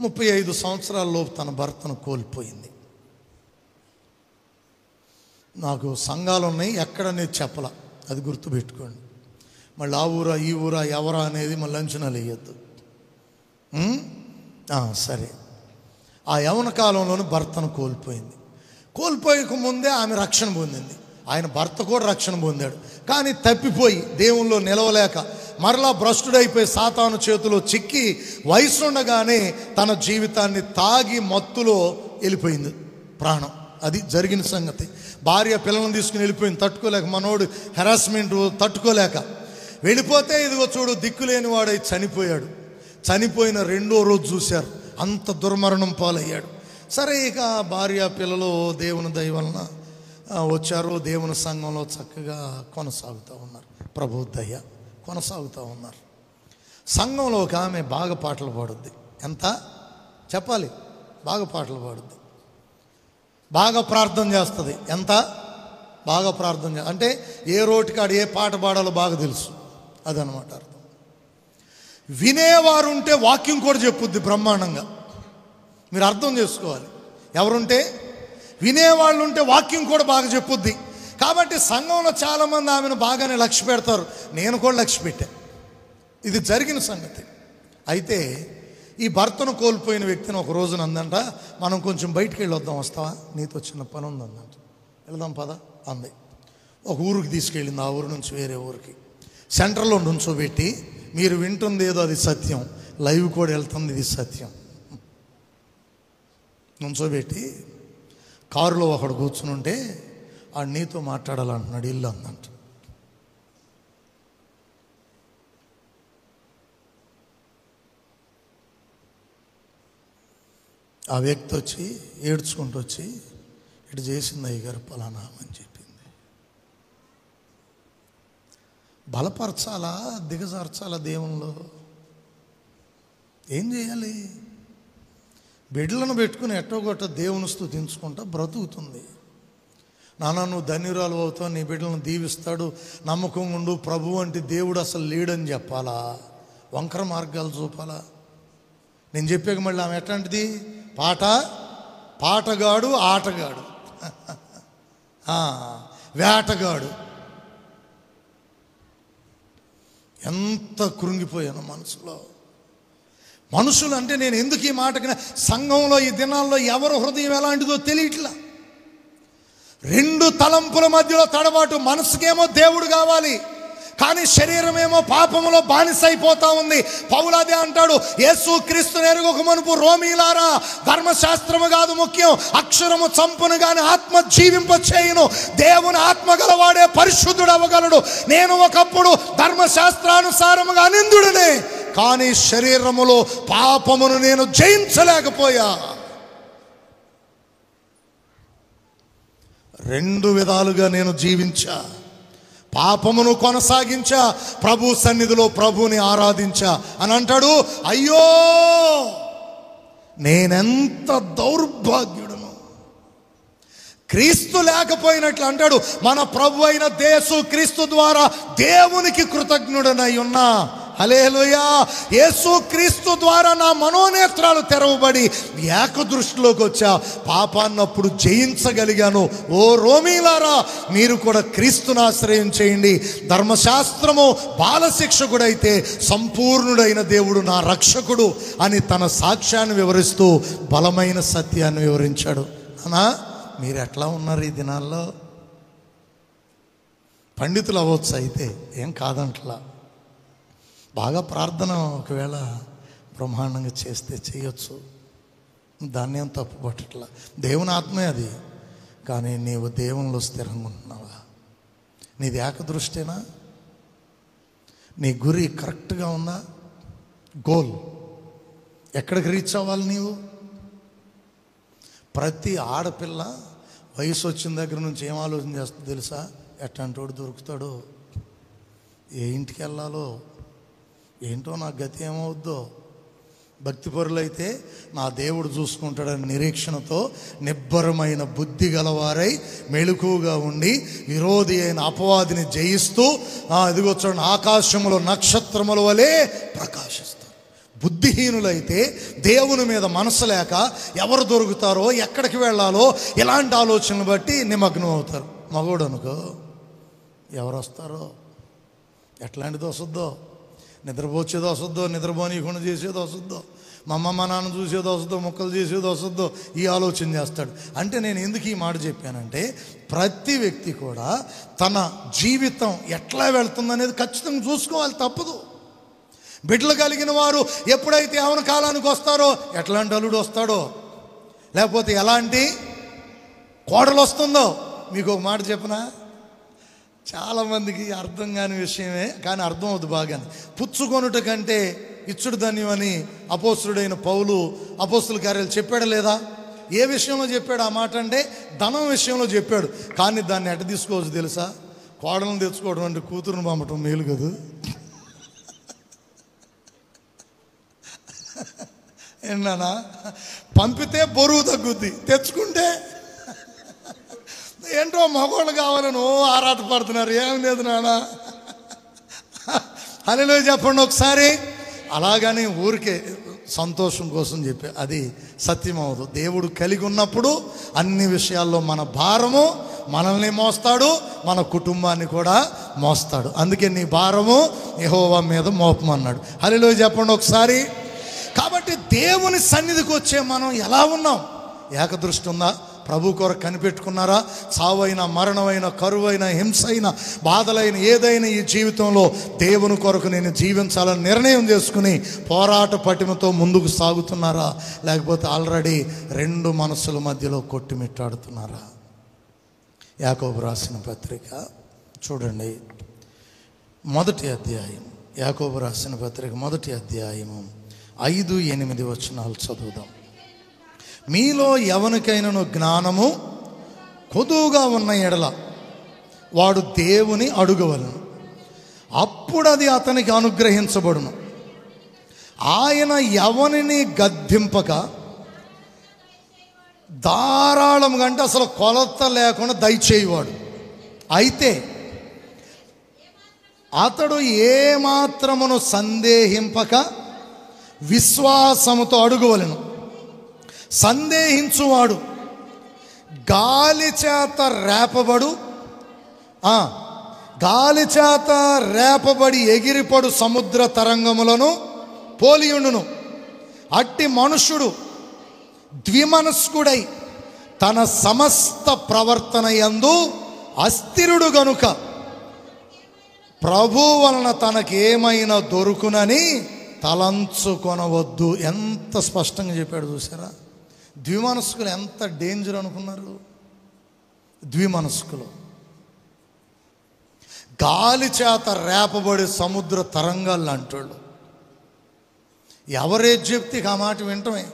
35 సంవత్సరాలలోపు తన భర్తను కోల్పోయింది. నాకు సంఘాలు ఉన్నాయి, ఎక్కడ నేను చెప్పలా, అది గుర్తుపెట్టుకోండి. మళ్ళీ ఆ ఊరా ఈ ఊరా ఎవరా అనేది మళ్ళీ అంచనాలు వేయద్దు. సరే, ఆ యవన కాలంలోనే భర్తను కోల్పోయింది. కోల్పోయక ముందే ఆమె రక్షణ పొందింది, ఆయన భర్త కూడా రక్షణ పొందాడు. కానీ తప్పిపోయి దేవుల్లో నిలవలేక మరలా భ్రష్టుడైపోయి సాతాను చేతిలో చిక్కి వయసుండగానే తన జీవితాన్ని తాగి మత్తులో వెళ్ళిపోయింది ప్రాణం. అది జరిగిన సంగతి. భార్య పిల్లలను తీసుకుని వెళ్ళిపోయింది, తట్టుకోలేక. మనోడు హెరాస్మెంట్ తట్టుకోలేక వెళ్ళిపోతే ఇదిగో చూడు దిక్కులేని వాడై చనిపోయాడు. చనిపోయిన 2వ రోజు చూశారు, అంత దుర్మరణం పాలయ్యాడు. సరే, ఇక భార్య పిల్లలు దేవుని దయ వలన వచ్చారు, దేవుని సంఘంలో చక్కగా కొనసాగుతూ ఉన్నారు. ప్రభు దయ కొనసాగుతూ ఉన్నారు. సంఘంలో ఒక ఆమె బాగా పాటలు పాడుద్ది. ఎంత చెప్పాలి? బాగా పాటలు పాడుద్ది, బాగా ప్రార్థన చేస్తుంది. ఎంత బాగా ప్రార్థన అంటే ఏ రోటికాడు ఏ పాట పాడాలో బాగా తెలుసు, అదనమాట అర్థం. వినేవారు ఉంటే వాక్యం కూడా చెప్పుద్ది బ్రహ్మాండంగా. మీరు అర్థం చేసుకోవాలి, ఎవరుంటే వినేవాళ్ళు ఉంటే వాక్యం కూడా బాగా చెప్పుద్ది. కాబట్టి సంఘంలో చాలామంది ఆమెను బాగానే లక్ష్య పెడతారు, నేను కూడా లక్ష్య పెట్టాను. ఇది జరిగిన సంగతి. అయితే ఈ భర్తను కోల్పోయిన వ్యక్తిని ఒక రోజున అందంట, మనం కొంచెం బయటికి వెళ్ళి వద్దాం, వస్తావా, నీతో చిన్న పని ఉంది అందంట. వెళదాం పద అంది. ఒక ఊరికి తీసుకెళ్ళింది, ఆ ఊరు నుంచి వేరే ఊరికి. సెంటర్లో నుంచోబెట్టి, మీరు వింటుంది ఏదో అది సత్యం, లైవ్ కూడా వెళ్తుంది ఇది సత్యం. నుంచోబెట్టి కారులో ఒకడు కూర్చుని ఉంటే, ఆ నీతో మాట్లాడాలంటున్నాడు, ఇల్లు అందంట. ఆ వ్యక్తి వచ్చి ఏడ్చుకుంటూ వచ్చి, ఇటు చేసింది అయ్యగారు పలానా అని చెప్పింది. బలపరచాలా దిగజార్చాలా దేవునిలో? ఏం చేయాలి? బిడ్డలను పెట్టుకుని ఎట్టో గొట్ట దేవుని స్తుతించుకుంటా బ్రతుకుతుంది. నాన్న నువ్వు ధన్యురాలు అవుతావు, నీ బిడ్డలను దీవిస్తాడు, నమ్మకం ఉండు, ప్రభు అంటే దేవుడు అసలు లేడని చెప్పాలా? వంకర మార్గాలు చూపాలా? నేను చెప్పాక మళ్ళీ ఆమె ఎట్లాంటిది? పాటగాడు, ఆటగాడు, వేటగాడు. ఎంత కృంగిపోయాను మనసులో. మనుషులు అంటే నేను ఎందుకు ఈ మాటకి, సంఘంలో ఈ దినాల్లో ఎవరు హృదయం ఎలాంటిదో తెలియట్లా. 2 తలంపుల మధ్యలో తడబాటు. మనసుకేమో దేవుడు కావాలి, కానీ శరీరమేమో పాపములో బానిసైపోతా ఉంది. పౌలు అదే అంటాడు, యేసు క్రీస్తుని ఎరుగక మునుపు రోమీలారా, ధర్మశాస్త్రము కాదు ముఖ్యం, అక్షరము చంపును గాని ఆత్మ జీవింప చేయును. దేవుని ఆత్మ గలవాడే పరిశుద్ధుడు అవ్వగలడు. నేను ఒకప్పుడు ధర్మశాస్త్రానుసారముగా నిందుడనే, కానీ శరీరములో పాపమును నేను జయించలేకపోయా. రెండు విధాలుగా నేను జీవించా. పాపమును కొనసాగించా, ప్రభు సన్నిధిలో ప్రభుని ఆరాధించా అని అంటాడు. అయ్యో నేనెంత దౌర్భాగ్యుడను. క్రీస్తు లేకపోయినట్లు అంటాడు, మన ప్రభు అయిన యేసు క్రీస్తు ద్వారా దేవునికి కృతజ్ఞుడనై ఉన్నా. హల్లెలూయా. యేసు క్రీస్తు ద్వారా నా మనోనేత్రాలు తెరవబడి ఏకదృష్టిలోకి వచ్చా. పాపాన్నప్పుడు జయించగలిగాను. ఓ రోమీలారా, మీరు కూడా క్రీస్తుని ఆశ్రయం చేయండి. ధర్మశాస్త్రము బాలశిక్షకుడైతే సంపూర్ణుడైన దేవుడు నా రక్షకుడు అని తన సాక్ష్యాన్ని వివరిస్తూ బలమైన సత్యాన్ని వివరించాడు. అన్నా, మీరు ఎట్లా ఉన్నారు ఈ దినాల్లో? పండితులు అవ్వచ్చు, అయితే ఏం కాదంట్లా. బాగా ప్రార్థన ఒకవేళ బ్రహ్మాండంగా చేస్తే చేయొచ్చు, దాన్ని ఏం తప్పు పట్టట్లా. దేవుని ఆత్మే అది. కానీ నీవు దేవునిలో స్థిరంగా ఉంటున్నావా? నీది ఏకదృష్టేనా? నీ గురి కరెక్ట్గా ఉందా? గోల్ ఎక్కడికి రీచ్ అవ్వాలి నీవు? ప్రతి ఆడపిల్ల వయసు వచ్చిన దగ్గర నుంచి ఏం ఆలోచన చేస్తుందో తెలుసా? ఎట్లాంటోడు దొరుకుతాడో, ఏ ఇంటికి వెళ్ళాలో, ఏంటో నా గతి ఏమవుద్దో. భక్తిపరులైతే నా దేవుడు చూసుకుంటాడని నిరీక్షణతో నిబ్బరమైన బుద్ధి గలవారై మెళుకువగా ఉండి విరోధి అయిన అపవాదిని జయిస్తూ ఇదిగో చూడండి ఆకాశములో నక్షత్రముల వలె ప్రకాశిస్తారు. బుద్ధిహీనులైతే దేవుని మీద మనసు లేక ఎవరు దొరుకుతారో, ఎక్కడికి వెళ్ళాలో ఇలాంటి ఆలోచనలు బట్టి నిమగ్నం అవుతారు. మగోడు అనుకో, ఎవరు వస్తారో, ఎట్లాంటిది వస్తుందో, నిద్రపోచేది వస్తుందో, నిద్రపోనీయకుండా చేసేది వస్తుందో, మా అమ్మ మా నాన్న చూసేది వస్తుందో, మొక్కలు చేసేది వస్తుందో, ఈ ఆలోచన చేస్తాడు. అంటే నేను ఎందుకు ఈ మాట చెప్పానంటే, ప్రతి వ్యక్తి కూడా తన జీవితం ఎట్లా వెళ్తుందనేది ఖచ్చితంగా చూసుకోవాలి, తప్పదు. బిడ్డలు కలిగిన వారు ఎప్పుడైతే యవ్వన కాలానికి వస్తారో, ఎట్లాంటి అల్లుడు వస్తాడో, లేకపోతే ఎలాంటి కోడలు వస్తుందో. మీకు ఒక మాట చెప్పనా, చాలామందికి అర్థం కాని విషయమే, కానీ అర్థం అవుతుంది బాగానే. పుచ్చుకొనుట కంటే ఇచ్చుడు ధన్యం అని అపోస్తుడైన పౌలు అపోస్తుల కార్యాలు చెప్పాడా లేదా? ఏ విషయంలో చెప్పాడు ఆ మాట అంటే ధనం విషయంలో చెప్పాడు. కానీ దాన్ని ఎట్ట తీసుకోవచ్చు తెలుసా? కోడలను తెచ్చుకోవడం అంటే కూతురుని పంపటం మేలు కదా. ఏంటన్నా, పంపితే బరువు తగ్గుద్ది, తెచ్చుకుంటే ఏంటో మగవాళ్ళు కావాలని ఆరాట పడుతున్నారు. ఏం లేదు నాన్న, హల్లెలూయా చెప్పండి ఒకసారి. అలాగని ఊరికే సంతోషం కోసం చెప్పే అది సత్యం అవ్వదు. దేవుడు కలిగి ఉన్నప్పుడు అన్ని విషయాల్లో మన భారము మనల్ని మోస్తాడు, మన కుటుంబాన్ని కూడా మోస్తాడు. అందుకే నీ భారము యెహోవా మీద మోపమన్నాడు. హల్లెలూయా చెప్పండి ఒకసారి. కాబట్టి దేవుని సన్నిధికి వచ్చే మనం ఎలా ఉన్నాం? ఏకదృష్టి ఉందా? ప్రభు కొరకు కనిపెట్టుకున్నారా? చావైన, మరణమైన, కరువైన, హింసైన, బాధలైన ఏదైనా ఈ జీవితంలో దేవుని కొరకు నేను జీవించాలని నిర్ణయం చేసుకుని పోరాట పటిమతో ముందుకు సాగుతున్నారా? లేకపోతే ఆల్రెడీ రెండు మనసుల మధ్యలో కొట్టుమిట్టాడుతున్నారా? యాకోబు రాసిన పత్రిక చూడండి, మొదటి అధ్యాయం. యాకోబు రాసిన పత్రిక మొదటి అధ్యాయము 5-8 వచనాలు చదువుదాం. మీలో ఎవనికైనను జ్ఞానము కొదువుగా ఉన్న ఎడల వాడు దేవుని అడుగవలను, అప్పుడు అది అతనికి అనుగ్రహించబడును. ఆయన ఎవనిని గద్దింపక ధారాళంగా, అంటే అసలు కొలత లేకుండా దయచేయువాడు. అయితే అతడు ఏమాత్రమును సందేహింపక విశ్వాసముతో అడుగవలెను. సందేహించువాడు గాలి చేత రేపబడి ఎగిరిపడు సముద్ర తరంగములను పోలియుండును. అట్టి మనుష్యుడు ద్విమనస్కుడై తన సమస్త ప్రవర్తన యందు అస్థిరుడు గనుక ప్రభు వలన తనకేమైనా దొరుకునని తలంచుకొనవద్దు. ఎంత స్పష్టంగా చెప్పాడు చూసారా? ద్విమనస్కులు ఎంత డేంజర్ అనుకున్నారు? ద్విమనస్కులు గాలి చేత రేపబడే సముద్ర తరంగాలు లాంటోళ్ళు. ఎవరేది చెప్తే ఆ మాట వింటమే,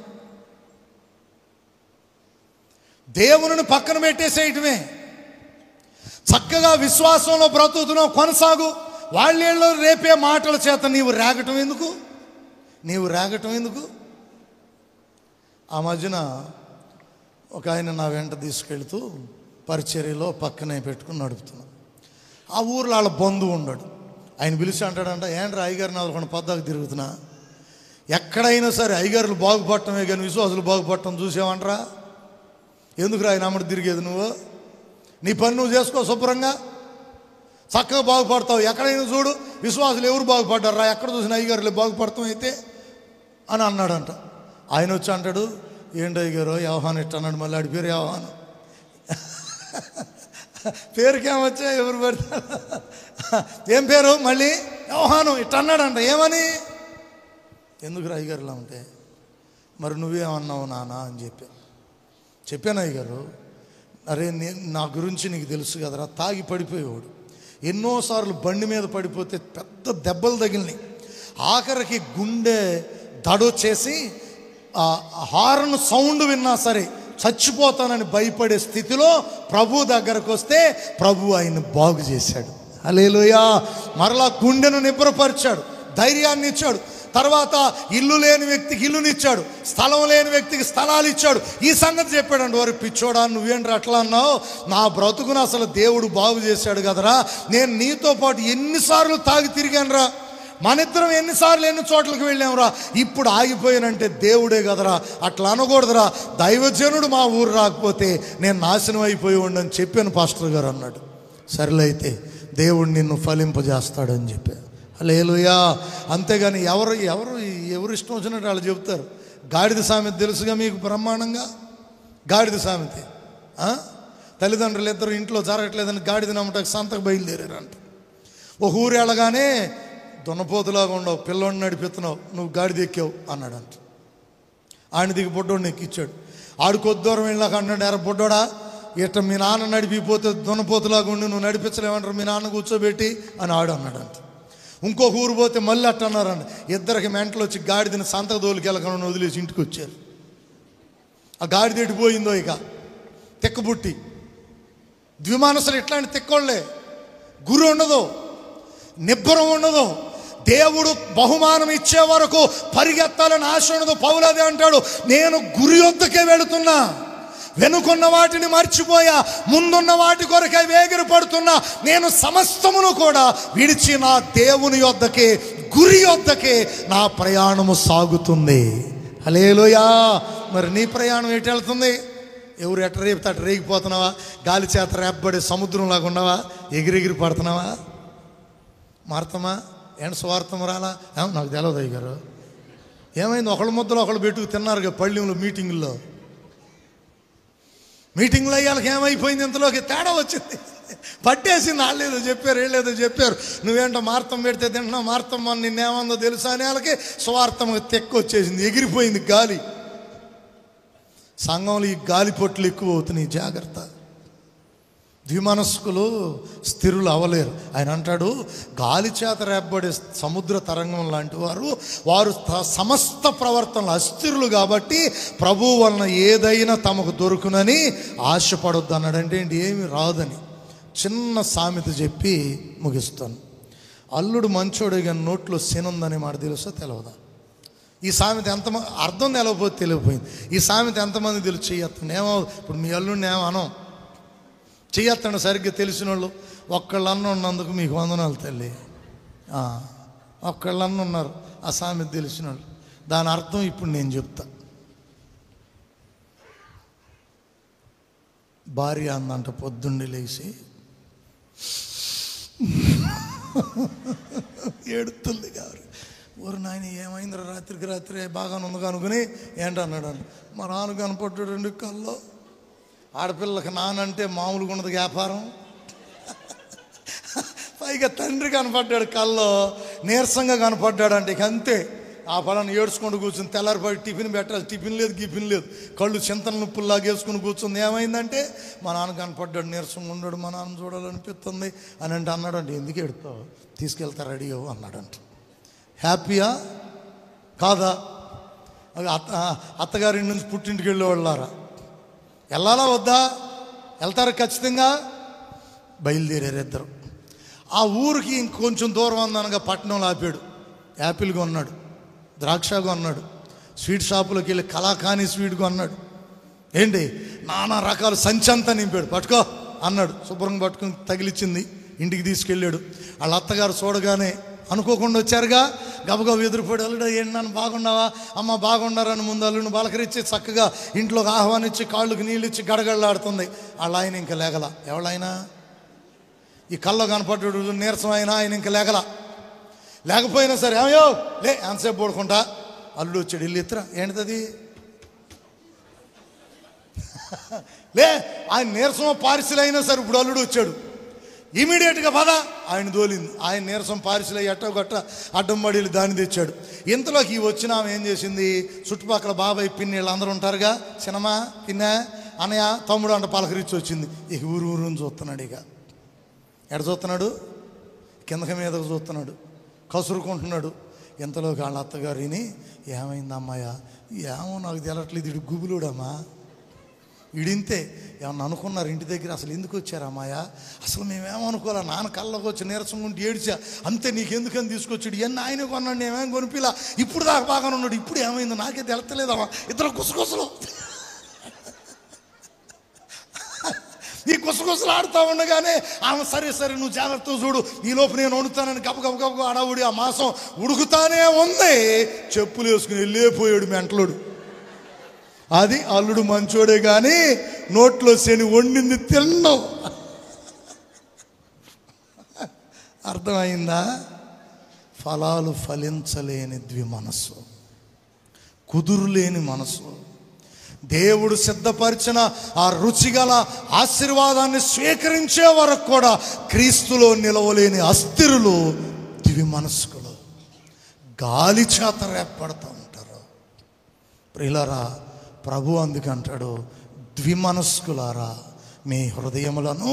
దేవుని పక్కన పెట్టేసేయటమే. చక్కగా విశ్వాసంలో బ్రతుకుతున్నావు, కొనసాగు. వాళ్ళేళ్ళు రేపే మాటల చేత నీవు రేగటం ఎందుకు? ఆ మధ్యన ఒక ఆయన నా వెంట తీసుకెళ్తూ పరిచర్యలో పక్కనే పెట్టుకుని నడుపుతున్నా. ఆ ఊర్లో వాళ్ళ బంధువు ఉన్నాడు. ఆయన పిలిచి అంటాడంట, ఏంట్రా అయ్యగారు నాలుగు పద్దాకు తిరుగుతున్నా, ఎక్కడైనా సరే అయ్యగారులు బాగుపడటమే కానీ విశ్వాసులు బాగుపడటం చూసావంటరా? ఎందుకురా ఆయన అమ్మడు తిరిగేది? నువ్వు నీ పని నువ్వు చేసుకో, శుభ్రంగా చక్కగా బాగుపడతావు. ఎక్కడైనా చూడు, విశ్వాసులు ఎవరు బాగుపడ్డారా? ఎక్కడ చూసిన అయ్యగారులు బాగుపడతాం అయితే అని అన్నాడంట. ఆయన వచ్చి అంటాడు, ఏంటి అయ్యగారు యోహాను ఇట్ట అన్నాడు. మళ్ళీ ఆడి పేరు యోహాను. పేరుకేమొచ్చా ఎవరు పెడతారు? ఏం పేరు? మళ్ళీ యోహాను ఇట్ట అన్నాడంట. ఏమని? ఎందుకు అయ్యగారులా ఉంటే? మరి నువ్వేమన్నావు నాన్న అని చెప్పాను. అయ్యగారు, అరే నా గురించి నీకు తెలుసు కదరా, తాగి పడిపోయేవాడు. ఎన్నోసార్లు బండి మీద పడిపోతే పెద్ద దెబ్బలు తగిలినాయి. ఆఖరికి గుండె దడొచ్చేసి హార్న్ సౌండ్ విన్నా సరే చచ్చిపోతానని భయపడే స్థితిలో ప్రభు దగ్గరకు వస్తే ప్రభు ఆయన్ని బాగు చేశాడు. హల్లెలూయా. మరలా గుండెను నిబ్రపరిచాడు, ధైర్యాన్ని ఇచ్చాడు. తర్వాత ఇల్లు లేని వ్యక్తికి ఇల్లునిచ్చాడు, స్థలం లేని వ్యక్తికి స్థలాలు ఇచ్చాడు. ఈ సంగతి చెప్పాడండి. వారు పిచ్చోడా, నువ్వేంటి అట్లా అన్నావు? నా బ్రతుకును అసలు దేవుడు బాగు చేశాడు కదరా. నేను నీతో పాటు ఎన్నిసార్లు తాగి తిరిగానురా, మనిద్దరం ఎన్నిసార్లు ఎన్ని చోట్లకి వెళ్ళాంరా. ఇప్పుడు ఆగిపోయానంటే దేవుడే కదరా. అట్లా అనకూడదురా. దైవజనుడు మా ఊరు రాకపోతే నేను నాశనం అయిపోయి ఉండని చెప్పాను పాస్టర్ గారు అన్నాడు. సరేలే అయితే దేవుడు నిన్ను ఫలింపజేస్తాడని చెప్పాను. హల్లెలూయా. అంతేగాని ఎవరు ఇష్టం వచ్చినట్టు వాళ్ళు చెబుతారు. గాడిద సామెత తెలుసుగా మీకు బ్రహ్మాండంగా? గాడిద సామెత. తల్లిదండ్రులు ఇద్దరు ఇంట్లో జరగట్లేదని గాడిద నమ్మటానికి సంతకు బయలుదేరారంట. ఒక ఊరు వెళ్ళగానే, దున్నపోతులాగా ఉండవు, పిల్లోడిని నడిపిస్తున్నావు, నువ్వు గాడిద ఎక్కావు అన్నాడంట. ఆయన దిగి బొడ్డోడిని ఎక్కిచ్చాడు. ఆడు కొద్ది దూరం వెళ్ళాక అన్నాడు, ఎర్ర బొడ్డోడా, ఇట్ట మీ నాన్న నడిపిపోతే దున్నపోతులాగా ఉండి నువ్వు నడిపించలేమంటారు, మీ నాన్న కూర్చోబెట్టి అని ఆడు అన్నాడంట. ఇంకొక ఊరు పోతే మళ్ళీ అట్ట అన్నారంట. ఇద్దరికి మెంటలు వచ్చి గాడిదని సంతకు దోలికి వెళ్ళకుండా వదిలేసి ఇంటికి వచ్చారు. ఆ గాడిద ఎడిపోయిందో ఇక తిక్కబుట్టి. ద్విమానసులు ఇట్లాంటి తిక్కోళ్లే. గురి ఉండదు, నిబ్బరం ఉండదు. దేవుడు బహుమానం ఇచ్చే వరకు పరిగెత్తాలని ఆశ ఉండదు. పౌలు అదే అంటాడు, నేను గురి వద్దకే వెళుతున్నా, వెనుకున్న వాటిని మర్చిపోయా, ముందున్న వాటి కొరకై వేగిరి పడుతున్నా. నేను సమస్తమును కూడా విడిచి నా దేవుని యొద్దకే, గురి యొద్దకే నా ప్రయాణము సాగుతుంది. హల్లెలూయా. మరి నీ ప్రయాణం ఎటు వెళ్తుంది? ఎవరు ఎట్ట రేపుతా అటు రేగిపోతున్నావా? గాలి చేత రేపబడే సముద్రంలాగా ఉన్నావా? ఎగిరెగిరి పడుతున్నావా? మార్తమా ఏంటి స్వార్థం రాలా? నాకు తెలియదు అయ్యగారు. ఏమైంది? ఒకళ్ళ ముద్దలో ఒకళ్ళు పెట్టుకు తిన్నారుగా పళ్ళెంలో మీటింగుల్లో అయ్యాలకి ఏమైపోయింది? ఇంతలోకి తేడా వచ్చింది, పట్టేసింది. వాళ్ళేదో చెప్పారు, వీళ్ళేదో చెప్పారు. నువ్వేంటో మార్తం పెడితే తింటున్నావు, మార్తం నిన్నేమందో తెలుసా అని వాళ్ళకి స్వార్థంగా తెక్కొచ్చేసింది, ఎగిరిపోయింది గాలి. సంఘంలో ఈ గాలి పొట్లు ఎక్కువ అవుతున్నాయి, జాగ్రత్త. ద్విమనస్కులు స్థిరులు అవ్వలేరు. ఆయన అంటాడు, గాలి చేత రేపబడే సముద్ర తరంగం లాంటి వారు సమస్త ప్రవర్తనలు అస్థిరులు కాబట్టి ప్రభువు వలన ఏదైనా తమకు దొరుకునని ఆశపడొద్దు అన్నాడు. అంటే ఏంటి? ఏమి రాదని. చిన్న సామెత చెప్పి ముగిస్తాను. అల్లుడు మంచోడే కానీ నోట్లో శనుందనే మాట తెలుసా తెలియదా? ఈ సామెత ఎంతమంది అర్థం తెలవకపోతే తెలియపోయింది. ఈ సామెత ఎంతమంది తెలుసు? చెయ్యత్తండి. ఏమో ఇప్పుడు మీ అల్లుడిని ఏమనం చెయ్యత్తండి. సరిగ్గా తెలిసిన వాళ్ళు ఒక్కళ్ళు అన్న ఉన్నందుకు మీకు వందనాలు తల్లి. ఒక్కళ్ళు అన్న ఉన్నారు ఆ సామెత తెలిసిన వాళ్ళు. దాని అర్థం ఇప్పుడు నేను చెప్తా. భార్య అందంట పొద్దున్నే లేచి ఏడుతుంది గారు. ఊరు నాయన ఏమైందిరా రాత్రికి రాత్రి బాగానే ఉంది అనుకుని ఏంటన్నాడు అని. మా నాన్న కనపడ్డాడండి కల్లో. ఆడపిల్లకి నానంటే మామూలుగా ఉన్నది వ్యాపారం. పైగా తండ్రి కనపడ్డాడు, కల్లో నీరసంగా కనపడ్డాడు. అంటే ఇక అంతే, ఆ పలాన్ని ఏడ్చుకుంటూ కూర్చుని తెల్లారిపడి టిఫిన్ పెట్టాలి, టిఫిన్ లేదు గిఫిన్ లేదు, కళ్ళు చింతన నొప్పుల్లాగా వేసుకుని కూర్చుంది. ఏమైందంటే మా నాన్న కనపడ్డాడు, నీరసంగా ఉన్నాడు, మా నాన్న చూడాలనిపిస్తుంది అని అంటే అన్నాడు. అంటే ఎందుకు ఎడతావు, తీసుకెళ్తా రెడీ అవ్వు అన్నాడంట. హ్యాపీయా కాదా? అత్తగారి నుంచి పుట్టింటికి వెళ్ళేవాళ్ళారా? వెళ్ళాలా వద్దా? వెళ్తారు ఖచ్చితంగా. బయలుదేరారు ఇద్దరు. ఆ ఊరికి ఇంకొంచెం దూరం అందనగా పట్టణంలో ఆపాడు. యాపిల్ కొన్నాడు, ద్రాక్ష కొన్నాడు, స్వీట్ షాపులోకి వెళ్ళి కలాకాని స్వీట్ కొన్నాడు. ఏంటి నానా రకాల సంచంతా నింపాడు. పట్టుకో అన్నాడు. శుభ్రంగా పట్టుకుని తగిలిచ్చింది, ఇంటికి తీసుకెళ్ళాడు. వాళ్ళ అత్తగారు చూడగానే అనుకోకుండా వచ్చారుగా, గబగబ ఎదురుపడి, అల్లుడు ఏంటి నన్ను బాగున్నావా, అమ్మ బాగున్నారని ముందు అల్లుడిని బలకరించి చక్కగా ఇంట్లోకి ఆహ్వానించి కాళ్ళకి నీళ్ళు ఇచ్చి గడగడలాడుతుంది. వాళ్ళ ఆయన ఇంకా లేగల. ఎవళ్ళైనా ఈ కల్లో కనపడ్డాడు నీరసం అయినా ఆయన ఇంకా లేగల. లేకపోయినా సరే ఏమయ్యో లే ఎంతసేపు పడుకుంటా. అల్లుడు వచ్చాడు, ఇల్లు ఎత్తురా. ఏంటిది? లే ఆయన నీరసం పార్సిల్ అయినా సరే ఇప్పుడు అల్లుడు వచ్చాడు, ఇమీడియట్గా పద. ఆయన దోలింది. ఆయన నీరసం పార్సిల్ అయ్యి ఎట్టో గట్ట అడ్డం పడి దాన్ని తెచ్చాడు. ఇంతలోకి ఈ వచ్చిన ఆమె ఏం చేసింది, చుట్టుపక్కల బాబాయ్ పిన్ని వీళ్ళందరూ ఉంటారుగా, సినిమా పిన్న అన్నయ్య తమ్ముడు అంట పలకరించి వచ్చింది. ఇక ఊరు ఊరుని చూస్తున్నాడు. ఇక ఎడ చూస్తున్నాడు, కిందకి మీదకు చూస్తున్నాడు, కసురుకుంటున్నాడు. ఇంతలోకి వాళ్ళ అత్తగారిని, ఏమైందమ్మాయ? ఏమో నాకు తెలట్లేదు, ఇడు గుబులుడమ్మా, ఇడింతే. ఏమన్నా అనుకున్నారు ఇంటి దగ్గర? అసలు ఎందుకు వచ్చారు అమ్మాయ? అసలు మేమేమనుకోలే, నాన్న కళ్ళకు వచ్చి నీరసంగా ఉంటే ఏడ్చా అంతే, నీకెందుకని తీసుకొచ్చాడు, ఇవన్నీ ఆయన కొన్నాడు, నేమేం కొనిపిలా, ఇప్పుడు దాకా బాగానే ఉన్నాడు, ఇప్పుడు ఏమైందో నాకే తెలతలేదమ్మా. ఇద్దరు గుసగుసలు ఈ గుసగుసలు ఆడుతూ ఉండగానే ఆమె సరే సరే నువ్వు జాగ్రత్తగా చూడు, ఈ లోపు నేను వండుతానని గబగబ అడవుడి. ఆ మాసం ఉడుకుతానే ఉంది. చెప్పులు వేసుకుని వెళ్ళిపోయాడు మెంటలోడు. అది అల్లుడు మంచోడే కానీ నోట్లో శని వండింది తిన్నావు. అర్థమైందా? ఫలాలు ఫలించలేని ద్విమనస్సు, కుదురులేని మనసు, దేవుడు సిద్ధపరిచిన ఆ రుచిగల ఆశీర్వాదాన్ని స్వీకరించే వరకు కూడా క్రీస్తులో నిలవలేని అస్థిరులు ద్విమనస్కులు, గాలి చేత రేపడుతూ ఉంటారు. ప్రియులారా, ప్రభు అందుకంటాడు, ద్విమనస్కులారా మీ హృదయములను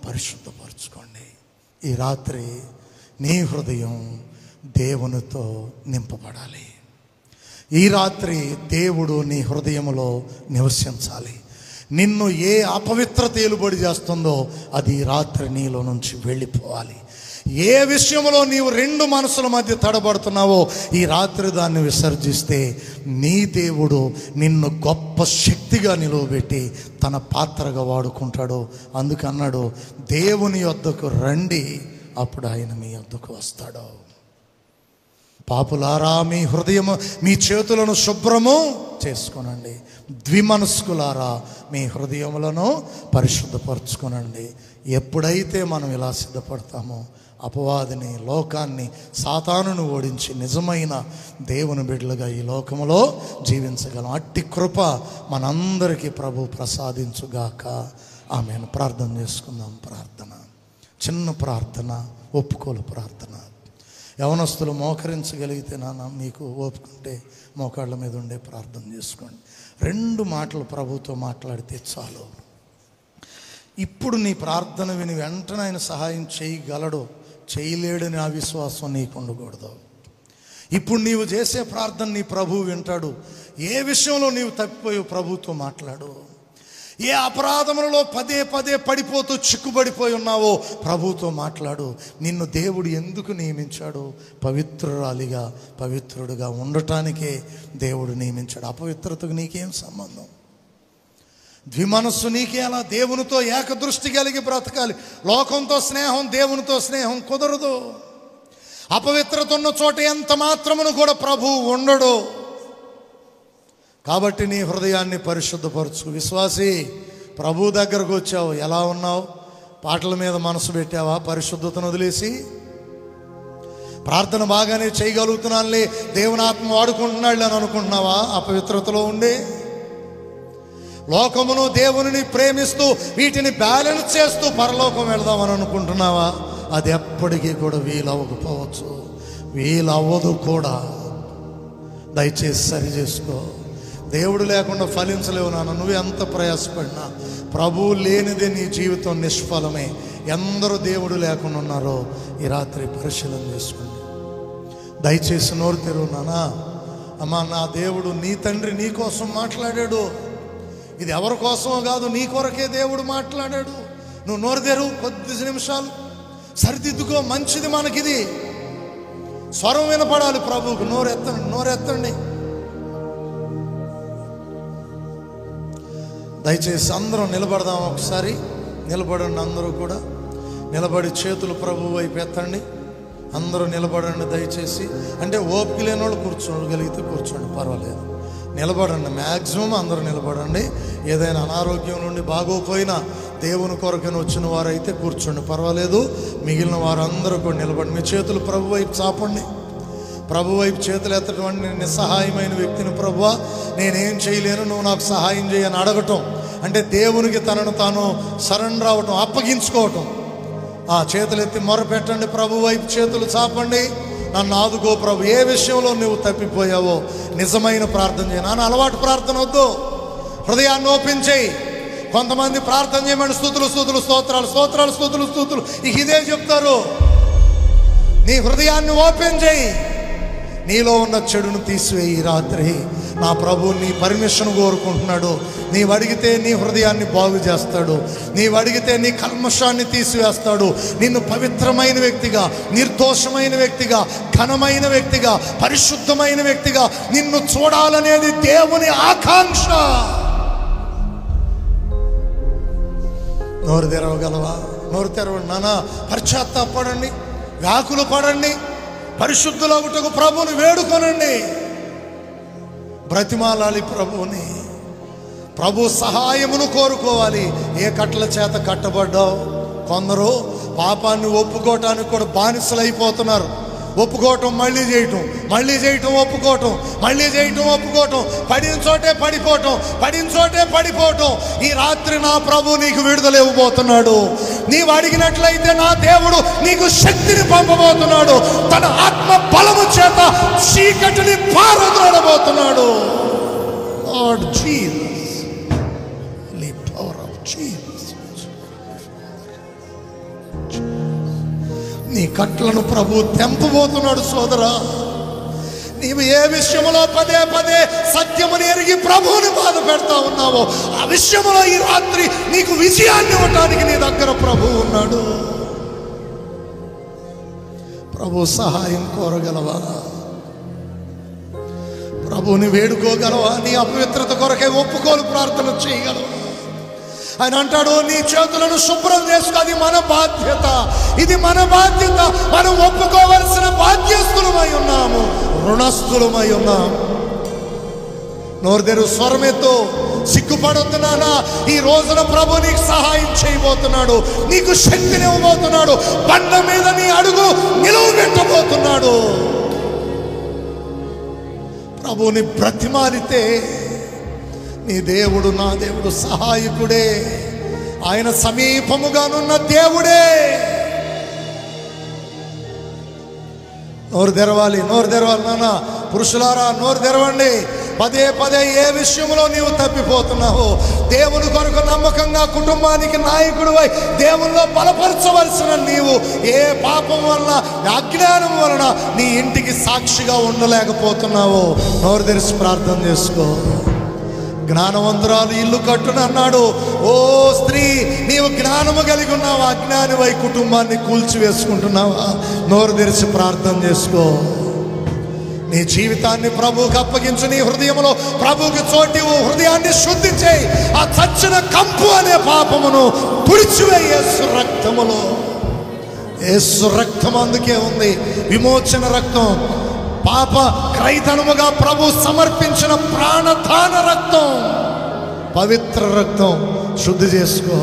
పరిశుద్ధపరచుకోండి. ఈ రాత్రి నీ హృదయం దేవునితో నింపబడాలి. ఈ రాత్రి దేవుడు నీ హృదయములో నివసించాలి. నిన్ను ఏ అపవిత్రత ఏలుబడి చేస్తుందో అది ఈ రాత్రి నీలో నుంచి వెళ్ళిపోవాలి. ఏ విషయంలో నీవు రెండు మనసుల మధ్య తడబడుతున్నావో ఈ రాత్రి దాన్ని విసర్జిస్తే నీ దేవుడు నిన్ను గొప్ప శక్తిగా నిలవబెట్టి తన పాత్రగా వాడుకుంటాడు. అందుకన్నాడు, దేవుని యొద్దకు రండి, అప్పుడు ఆయన మీ యొద్దకు వస్తాడు. పాపులారా, మీ హృదయము మీ చేతులను శుభ్రము చేసుకొనండి. ద్విమనస్కులారా, మీ హృదయములను పరిశుద్ధపరచుకొనండి. ఎప్పుడైతే మనం ఇలా సిద్ధపడతామో అపవాదిని, లోకాన్ని, సాతానును ఓడించి నిజమైన దేవుని బిడ్డలుగా ఈ లోకములో జీవించగలం. అట్టి కృప మనందరికీ ప్రభు ప్రసాదించుగాక. ఆమెను ప్రార్థన చేసుకుందాం. ప్రార్థన, చిన్న ప్రార్థన, ఒప్పుకోలు ప్రార్థన. యవనస్తులు మోకరించగలిగితే నాన్న మీకు ఓపుకుంటే మోకాళ్ళ మీద ఉండే ప్రార్థన చేసుకోండి. 2 మాటలు ప్రభుతో మాట్లాడితే చాలు. ఇప్పుడు నీ ప్రార్థన విని వెంటనే ఆయన సహాయం చేయగలడు, చేయలేడని అవిశ్వాసం నీకు ఉండకూడదు. ఇప్పుడు నీవు చేసే ప్రార్థన నీ ప్రభువు వింటాడు. ఏ విషయంలో నీవు తప్పిపోయి ప్రభుతో మాట్లాడు. ఏ అపరాధములలో పదే పదే పడిపోతూ చిక్కుబడిపోయి ఉన్నావో ప్రభుతో మాట్లాడు. నిన్ను దేవుడు ఎందుకు నియమించాడు? పవిత్రురాలిగా, పవిత్రుడిగా ఉండటానికే దేవుడు నియమించాడు. అపవిత్రతకు నీకేం సంబంధం? ద్విమనస్సు నీకే అలా దేవునితో ఏకదృష్టి కలిగి బ్రతకాలి. లోకంతో స్నేహం, దేవునితో స్నేహం కుదరదు. అపవిత్రత ఉన్న చోట ఎంత మాత్రమును కూడా ప్రభువు ఉండడు. కాబట్టి నీ హృదయాన్ని పరిశుద్ధపరచు. విశ్వాసి, ప్రభు దగ్గరకు వచ్చావు, ఎలా ఉన్నావు? పాటల మీద మనసు పెట్టావా? పరిశుద్ధతను వదిలేసి ప్రార్థన బాగానే చేయగలుగుతున్నానులే, దేవుని ఆత్మ వాడుకుంటున్నాడు అని అనుకుంటున్నావా? అపవిత్రతలో ఉండి లోకమును దేవుని ప్రేమిస్తూ వీటిని బ్యాలెన్స్ చేస్తూ పరలోకం వెళదామని అనుకుంటున్నావా? అది ఎప్పటికీ కూడా వీలవ్వకపోవచ్చు, వీలవ్వదు కూడా. దయచేసి సరి చేసుకో. దేవుడు లేకుండా ఫలించలేవు నాన్న. నువ్వు ఎంత ప్రయాసపడినా ప్రభువు లేనిదే నీ జీవితం నిష్ఫలమే. ఎందరూ దేవుడు లేకుండా ఉన్నారో ఈ రాత్రి పరిశీలన చేసుకోండి. దయచేసి నోరు తెరువు నాన్న. అమ్మా, నా దేవుడు నీ తండ్రి నీ కోసం మాట్లాడాడు. ఇది ఎవరి కోసమో కాదు, నీ కొరకే దేవుడు మాట్లాడాడు. నువ్వు నోరు తెరువు, కొద్ది నిమిషాలు సరిదిద్దుకో. మంచిది మనకిది. స్వరం వినపడాలి ప్రభువుకు. నోరెత్తండి, నోరెత్తండి. దయచేసి అందరూ నిలబడదాం. ఒకసారి నిలబడండి. అందరూ కూడా నిలబడి చేతులు ప్రభు వైపు ఎత్తండి. అందరూ నిలబడండి దయచేసి. అంటే ఓపిక లేని వాళ్ళు కూర్చోగలిగితే కూర్చోండి, పర్వాలేదు. నిలబడండి, మ్యాక్సిమం అందరూ నిలబడండి. ఏదైనా అనారోగ్యం నుండి బాగోపోయినా దేవుని కొరకని వచ్చిన వారైతే కూర్చోండి, పర్వాలేదు. మిగిలిన వారందరూ కూడా నిలబడి మీ చేతులు ప్రభు వైపు చాపండి. ప్రభు వైపు చేతులు ఎత్తటువంటి నిస్సహాయమైన వ్యక్తిని, ప్రభువా నేనేం చేయలేను, నువ్వు నాకు సహాయం చేయని అడగటం అంటే దేవునికి తనను తాను సరెండర్ అవటం, అప్పగించుకోవటం. చేతులు ఎత్తి మొరపెట్టండి. ప్రభు వైపు చేతులు చాపండి. నన్ను ఆదుకో ప్రభు. ఏ విషయంలో నువ్వు తప్పిపోయావో నిజమైన ప్రార్థన చేయి. నాన్న అలవాటు ప్రార్థన వద్దు, హృదయాన్ని ఓపెన్ చేయి. కొంతమంది ప్రార్థన చేయమని స్తుతులు స్తుతులు స్తోత్రాలు స్తోత్రాలు స్తుతులు స్తుతులు ఇదే చెప్తారు. నీ హృదయాన్ని ఓపెన్ చేయి. నీలో ఉన్న చెడును తీసివేయి. రాత్రి నా ప్రభు నీ పర్మిషన్ కోరుకుంటున్నాడు. నీవు అడిగితే నీ హృదయాన్ని బాగు చేస్తాడు. నీవు అడిగితే నీ కల్మషాన్ని తీసివేస్తాడు. నిన్ను పవిత్రమైన వ్యక్తిగా, నిర్దోషమైన వ్యక్తిగా, ఘనమైన వ్యక్తిగా, పరిశుద్ధమైన వ్యక్తిగా నిన్ను చూడాలనేది దేవుని ఆకాంక్ష. నోరు తెరవగలవా? నోరు తెరవండి నాన్న. పశ్చాత్తాపడండి, వ్యాకులు పడండి, పరిశుద్ధులగుటకు ప్రభువుని వేడుకొనండి, బ్రతిమాలాలి ప్రభువుని. ప్రభు సహాయమును కోరుకోవాలి. ఏ కట్టల చేత కట్టబడ్డావు? కొందరు పాపాన్ని ఒప్పుకోవటానికి కూడా బానిసలు అయిపోతున్నారు. ఒప్పుకోవటం, మళ్ళీ చేయటం, మళ్ళీ చేయటం, ఒప్పుకోవటం, మళ్ళీ చేయటం, ఒప్పుకోవటం, పడిన చోటే పడిపోవటం, పడిన చోటే పడిపోవటం. ఈ రాత్రి నా ప్రభు నీకు విడుదల ఇవ్వబోతున్నాడు. నీవు అడిగినట్లయితే నా దేవుడు నీకు శక్తిని పంపబోతున్నాడు. తన ఆత్మ బలము చేత చీకటిని పారద్రోడబోతున్నాడు. Lord Jesus, the power of Jesus. నీ కట్లను ప్రభు తెంపబోతున్నాడు. సోదరా, నీవు ఏ విషయంలో పదే పదే సత్యముని ఎరిగి ప్రభువుని బాధ పెడతా ఉన్నావో ఆ విషయంలో ఈ రాత్రి నీకు విజయాన్ని ఇవ్వటానికి నీ దగ్గర ప్రభు ఉన్నాడు. ప్రభు సహాయం కోరగలవా? ప్రభువుని వేడుకోగలవా? నీ అపవిత్రత కొరకే ఒప్పుకోలు ప్రార్థన చేయగలవా? ఆయన అంటాడు, నీ చేతులను శుభ్రం చేసుకో. అది మన బాధ్యత, ఇది మన బాధ్యత. మనం ఒప్పుకోవలసిన బాధ్యస్తులమై ఉన్నాము, రుణస్థులమై ఉన్నాము. నోరుదెరు, స్వరమెత్తు, సిగ్గుపడొద్దు నాన్న. ఈ రోజున ప్రభు నీకు సహాయం చేయబోతున్నాడు, నీకు శక్తిని ఇవ్వబోతున్నాడు, బండ మీద నీ అడుగు నిలువబెట్టబోతున్నాడు. ప్రభుని బ్రతిమాలితే నీ దేవుడు, నా దేవుడు సహాయకుడే. ఆయన సమీపముగానున్న దేవుడే. నోరు తెరవాలి, నోరు తెరవాలి నాన్న. పురుషులారా నోరు తెరవండి. పదే పదే ఏ విషయంలో నీవు తప్పిపోతున్నావు, దేవుని కొరకు నమ్మకంగా కుటుంబానికి నాయకుడివై దేవుల్లో బలపరచవలసిన నీవు ఏ పాపం వలన, అజ్ఞానం వలన నీ ఇంటికి సాక్షిగా ఉండలేకపోతున్నావో నోరు తెరిచి ప్రార్థన చేసుకో. జ్ఞానవంతురాలు ఇల్లు కట్టునన్నాడు. ఓ స్త్రీ, నీవు జ్ఞానము కలిగి ఉన్నావా? అజ్ఞానివై కుటుంబాన్ని కూల్చివేసుకుంటున్నావా? నోరు తెరిచి ప్రార్థన చేసుకో. నీ జీవితాన్ని ప్రభువుకి అప్పగించు. నీ హృదయంలో ప్రభువుకి చోటివు. హృదయాన్ని శుద్ధి చేయి. ఆ చచ్చిన కంపు అనే పాపమును తుడిచివేయి యేసు రక్తములో. యేసు రక్తం అందుకే ఉంది, విమోచన రక్తం. పాప క్రైతనముగా ప్రభు సమర్పించిన ప్రాణదాన రక్తం, పవిత్ర రక్తం. శుద్ధి చేసుకో.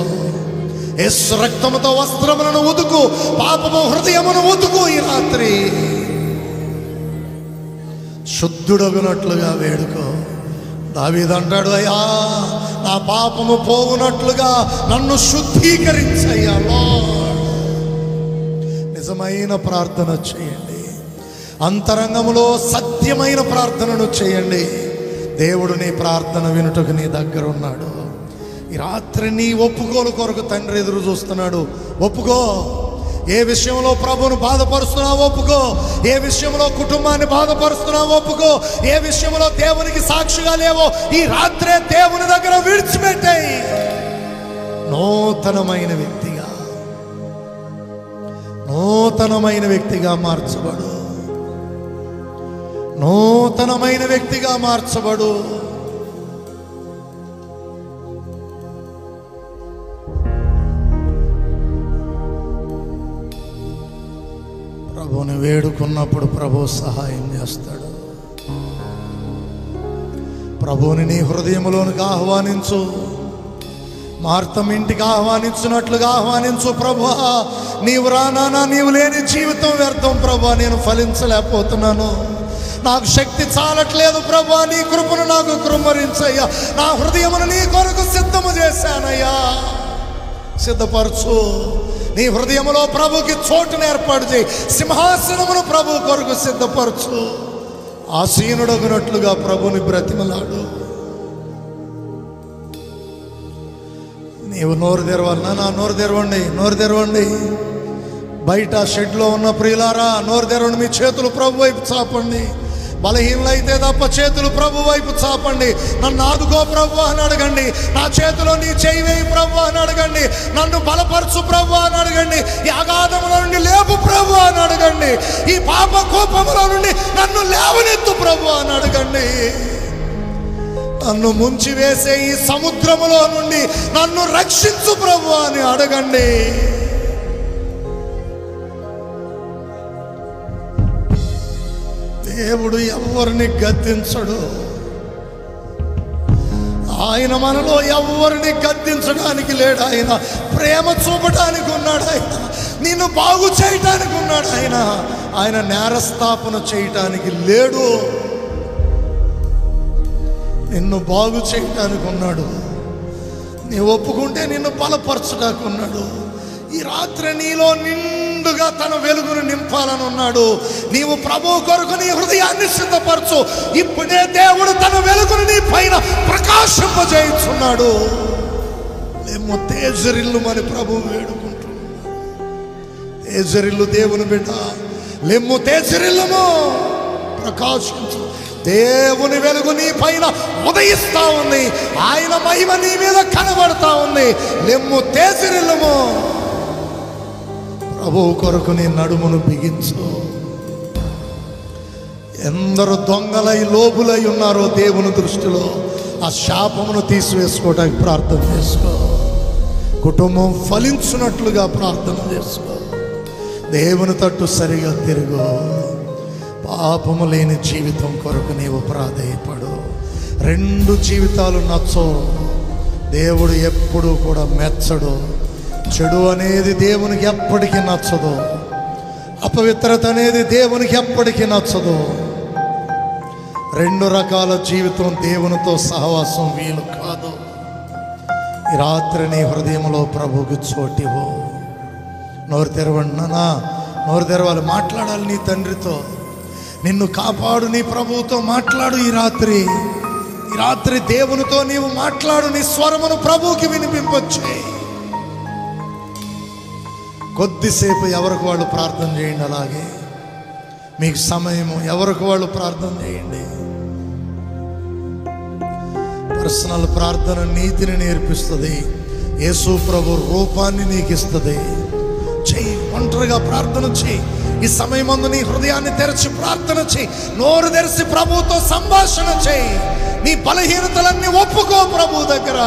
యేసు రక్తముతో వస్త్రములను ఉతుకు, పాపము హృదయమును ఉతుకు. ఈ రాత్రి శుద్ధుడగునట్లుగా వేడుకో. దావీదు అంటాడు, అయ్యా నా పాపము పోవునట్లుగా నన్ను శుద్ధీకరించయ్యా. లార్డ్, నిజమైన ప్రార్థన చేయండి, అంతరంగములో సత్యమైన ప్రార్థనను చేయండి. దేవుడు నీ ప్రార్థన వినుటకు నీ దగ్గర ఉన్నాడు. ఈ రాత్రి నీ ఒప్పుకోలు కొరకు తండ్రి ఎదురు చూస్తున్నాడు. ఒప్పుకో. ఏ విషయంలో ప్రభువును బాధపరుస్తున్నావు ఒప్పుకో. ఏ విషయంలో కుటుంబాన్ని బాధపరుస్తున్నావు ఒప్పుకో. ఏ విషయంలో దేవునికి సాక్షిగా లేవో ఈ రాత్రే దేవుని దగ్గర విడిచిపెట్టాయి. నూతనమైన వ్యక్తిగా మార్చబడు. నూతనమైన వ్యక్తిగా మార్చబడు. ప్రభువుని వేడుకున్నప్పుడు ప్రభువు సహాయం చేస్తాడు. ప్రభువుని నీ హృదయంలోనికి ఆహ్వానించు. మార్తమ్మ ఇంటికి ఆహ్వానించినట్లుగా ఆహ్వానించు. ప్రభువా, నీవు రానా, నీవు లేని జీవితం వ్యర్థం ప్రభువా, నేను ఫలించలేకపోతున్నాను, నాకు శక్తి చాలట్లేదు ప్రభువా, నీ కృపను నాకు కృమ్మరించయ్యా, నా హృదయమును నీ కొరకు సిద్ధము చేశానయ్యా. సిద్ధపరచు. నీ హృదయములో ప్రభుకి చోటును ఏర్పాటు చేయి. సింహాసనమును ప్రభు కొరకు సిద్ధపరచు. ఆసీనుడగునట్లుగా ప్రభుని బ్రతిమలాడు. నీవు నోరు తెరవాలి. నా నోరు తెరవండి, నోరు తెరవండి. బయట షెడ్లో ఉన్న ప్రియులారా నోరు తెరవండి. మీ చేతులు ప్రభు వైపు చాపండి. బలహీనలైతే తప్ప చేతులు ప్రభు వైపు చాపండి. నన్ను ఆదుకో ప్రభు అని అడగండి. నా చేతిలో నీ చేయి వేయి ప్రభు అని అడగండి. నన్ను బలపరచు ప్రభు అని అడగండి. ఈ అగాధముల నుండి లేపు ప్రభు అని అడగండి. ఈ పాప కోపముల నుండి నన్ను లేవనెత్తు ప్రభు అని అడగండి. నన్ను ముంచివేసే ఈ సముద్రములో నుండి నన్ను రక్షించు ప్రభు అని అడగండి. దేవుడు ఎవరిని గద్దించడు. ఆయన మనలో ఎవరిని గద్దించడానికి లేడు. ఆయన ప్రేమ చూపడానికి ఉన్నాడు. ఆయన నిన్ను బాగు చేయటానికి ఉన్నాడు. ఆయన నేరస్థాపన చేయటానికి లేడు. నిన్ను బాగు చేయటానికి ఉన్నాడు. నీ ఒప్పుకుంటే నిన్ను బలపరచడానికి ఉన్నాడు. ఈ రాత్రి నీలో నిండుగా తన వెలుగును నింపాలని ఉన్నాడు. నీవు ప్రభువు కొరకు నీ హృదయాన్ని సిద్ధపరచు. ఇప్పుడే దేవుడు తన వెలుగును నీ పైన ప్రకాశింపజేయుచున్నాడు. లేమో తేజరిల్లు అని ప్రభువు వేడుకుంటున్నాడు. తేజరిల్లు దేవుని బిడ్డ, లెమ్ము తేజరిల్లుము, ప్రకాశించు. దేవుని వెలుగు నీ పైన ఉదయిస్తా ఉంది. ఆయన మహిమ నీ మీద కనబడతా ఉంది. లెమ్ము తేజరిల్లుము. ప్రభువు కొరకు నీ నడుమును బిగించు. ఎందరు దొంగలై లోబులై ఉన్నారో దేవుని దృష్టిలో ఆ శాపమును తీసివేసుకోవడానికి ప్రార్థన చేసుకో. కుటుంబం ఫలించున్నట్లుగా ప్రార్థన చేసుకో. దేవుని తట్టు సరిగా తిరుగు. పాపము లేని జీవితం కొరకు నీవు ప్రాధేయపడు. రెండు జీవితాలు నచ్చో. దేవుడు ఎప్పుడూ కూడా మెచ్చడు. చెడు అనేది దేవునికి ఎప్పటికీ నచ్చదు. అపవిత్రత అనేది దేవునికి ఎప్పటికీ నచ్చదు. రెండు రకాల జీవితం దేవునితో సహవాసం వీలు కాదు. ఈ రాత్రి నీ హృదయంలో ప్రభువుకి చోటివ్వు. నోరు తెరవండి నాన్న, నోరు తెరవాలి. మాట్లాడాలి నీ తండ్రితో. నిన్ను కాపాడు నీ ప్రభువుతో మాట్లాడు. ఈ రాత్రి దేవునితో నీవు మాట్లాడు. నీ స్వరమును ప్రభువుకి వినిపింపొచ్చేయి. కొద్దిసేపు ఎవరికి వాళ్ళు ప్రార్థన చేయండి. అలాగే మీకు సమయము ఎవరికి వాళ్ళు ప్రార్థన చేయండి. పర్సనల్ ప్రార్థన నీతిని నేర్పిస్తుంది. యేసు ప్రభు రూపాన్ని నీకు ఇస్తుంది. చెయ్యి, ఒంటరిగా ప్రార్థన చెయ్యి. ఈ సమయమందు నీ హృదయాన్ని తెరచి ప్రార్థన చెయ్యి. నోరు తెరిచి ప్రభువుతో సంభాషణ చెయ్యి. నీ బలహీనతలన్నీ ఒప్పుకో ప్రభు దగ్గర.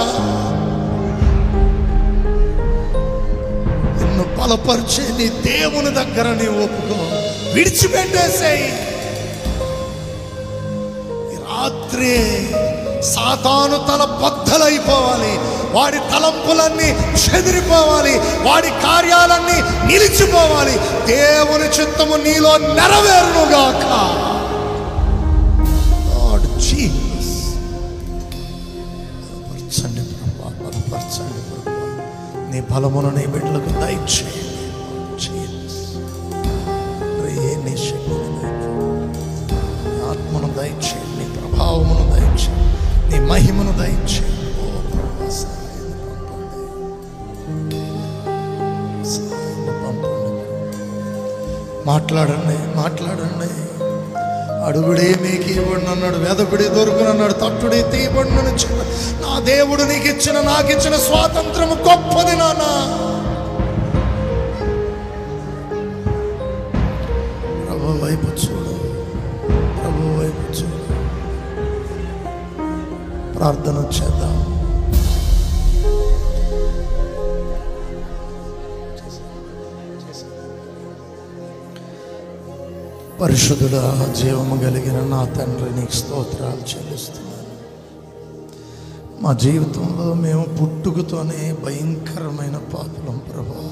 నిన్ను బలపరిచే నీ దేవుని దగ్గర నీ ఒప్పుకో. విడిచిపెట్టేసేయి. ఈ రాత్రి సాతాను తల బద్దలైపోవాలి. వాడి తలంపులన్నీ చెదిరిపోవాలి. వాడి కార్యాలన్నీ నిలిచిపోవాలి. దేవుని చిత్తము నీలో నెరవేరునుగాక. లార్డ్ జీసస్, బలపరచండి ప్రభువా, బలపరచండి ప్రభువా. నీ బలమును నీ బిడ్డలకు దయచేయండి. మహిమను దయచే. మాట్లాడండి, మాట్లాడండి. అడుగుడే మీకు ఇవ్వండి అన్నాడు, వెదకుడి దొరుకునన్నాడు, తట్టుడి తీయబడిన. నా దేవుడు నీకు ఇచ్చిన, నాకు ఇచ్చిన స్వాతంత్రము గొప్పది నాన్న. ప్రభు వైపు చూడు, ప్రభు వైపు చూడు. ప్రార్థన చేద్దాం. పరిశుద్ధుడా, జీవము కలిగిన నా తండ్రి, నీకు స్తోత్రాలు చెల్లిస్తున్నాను. మా జీవితంలో మేము పుట్టుకతోనే భయంకరమైన పాపులం ప్రభువా.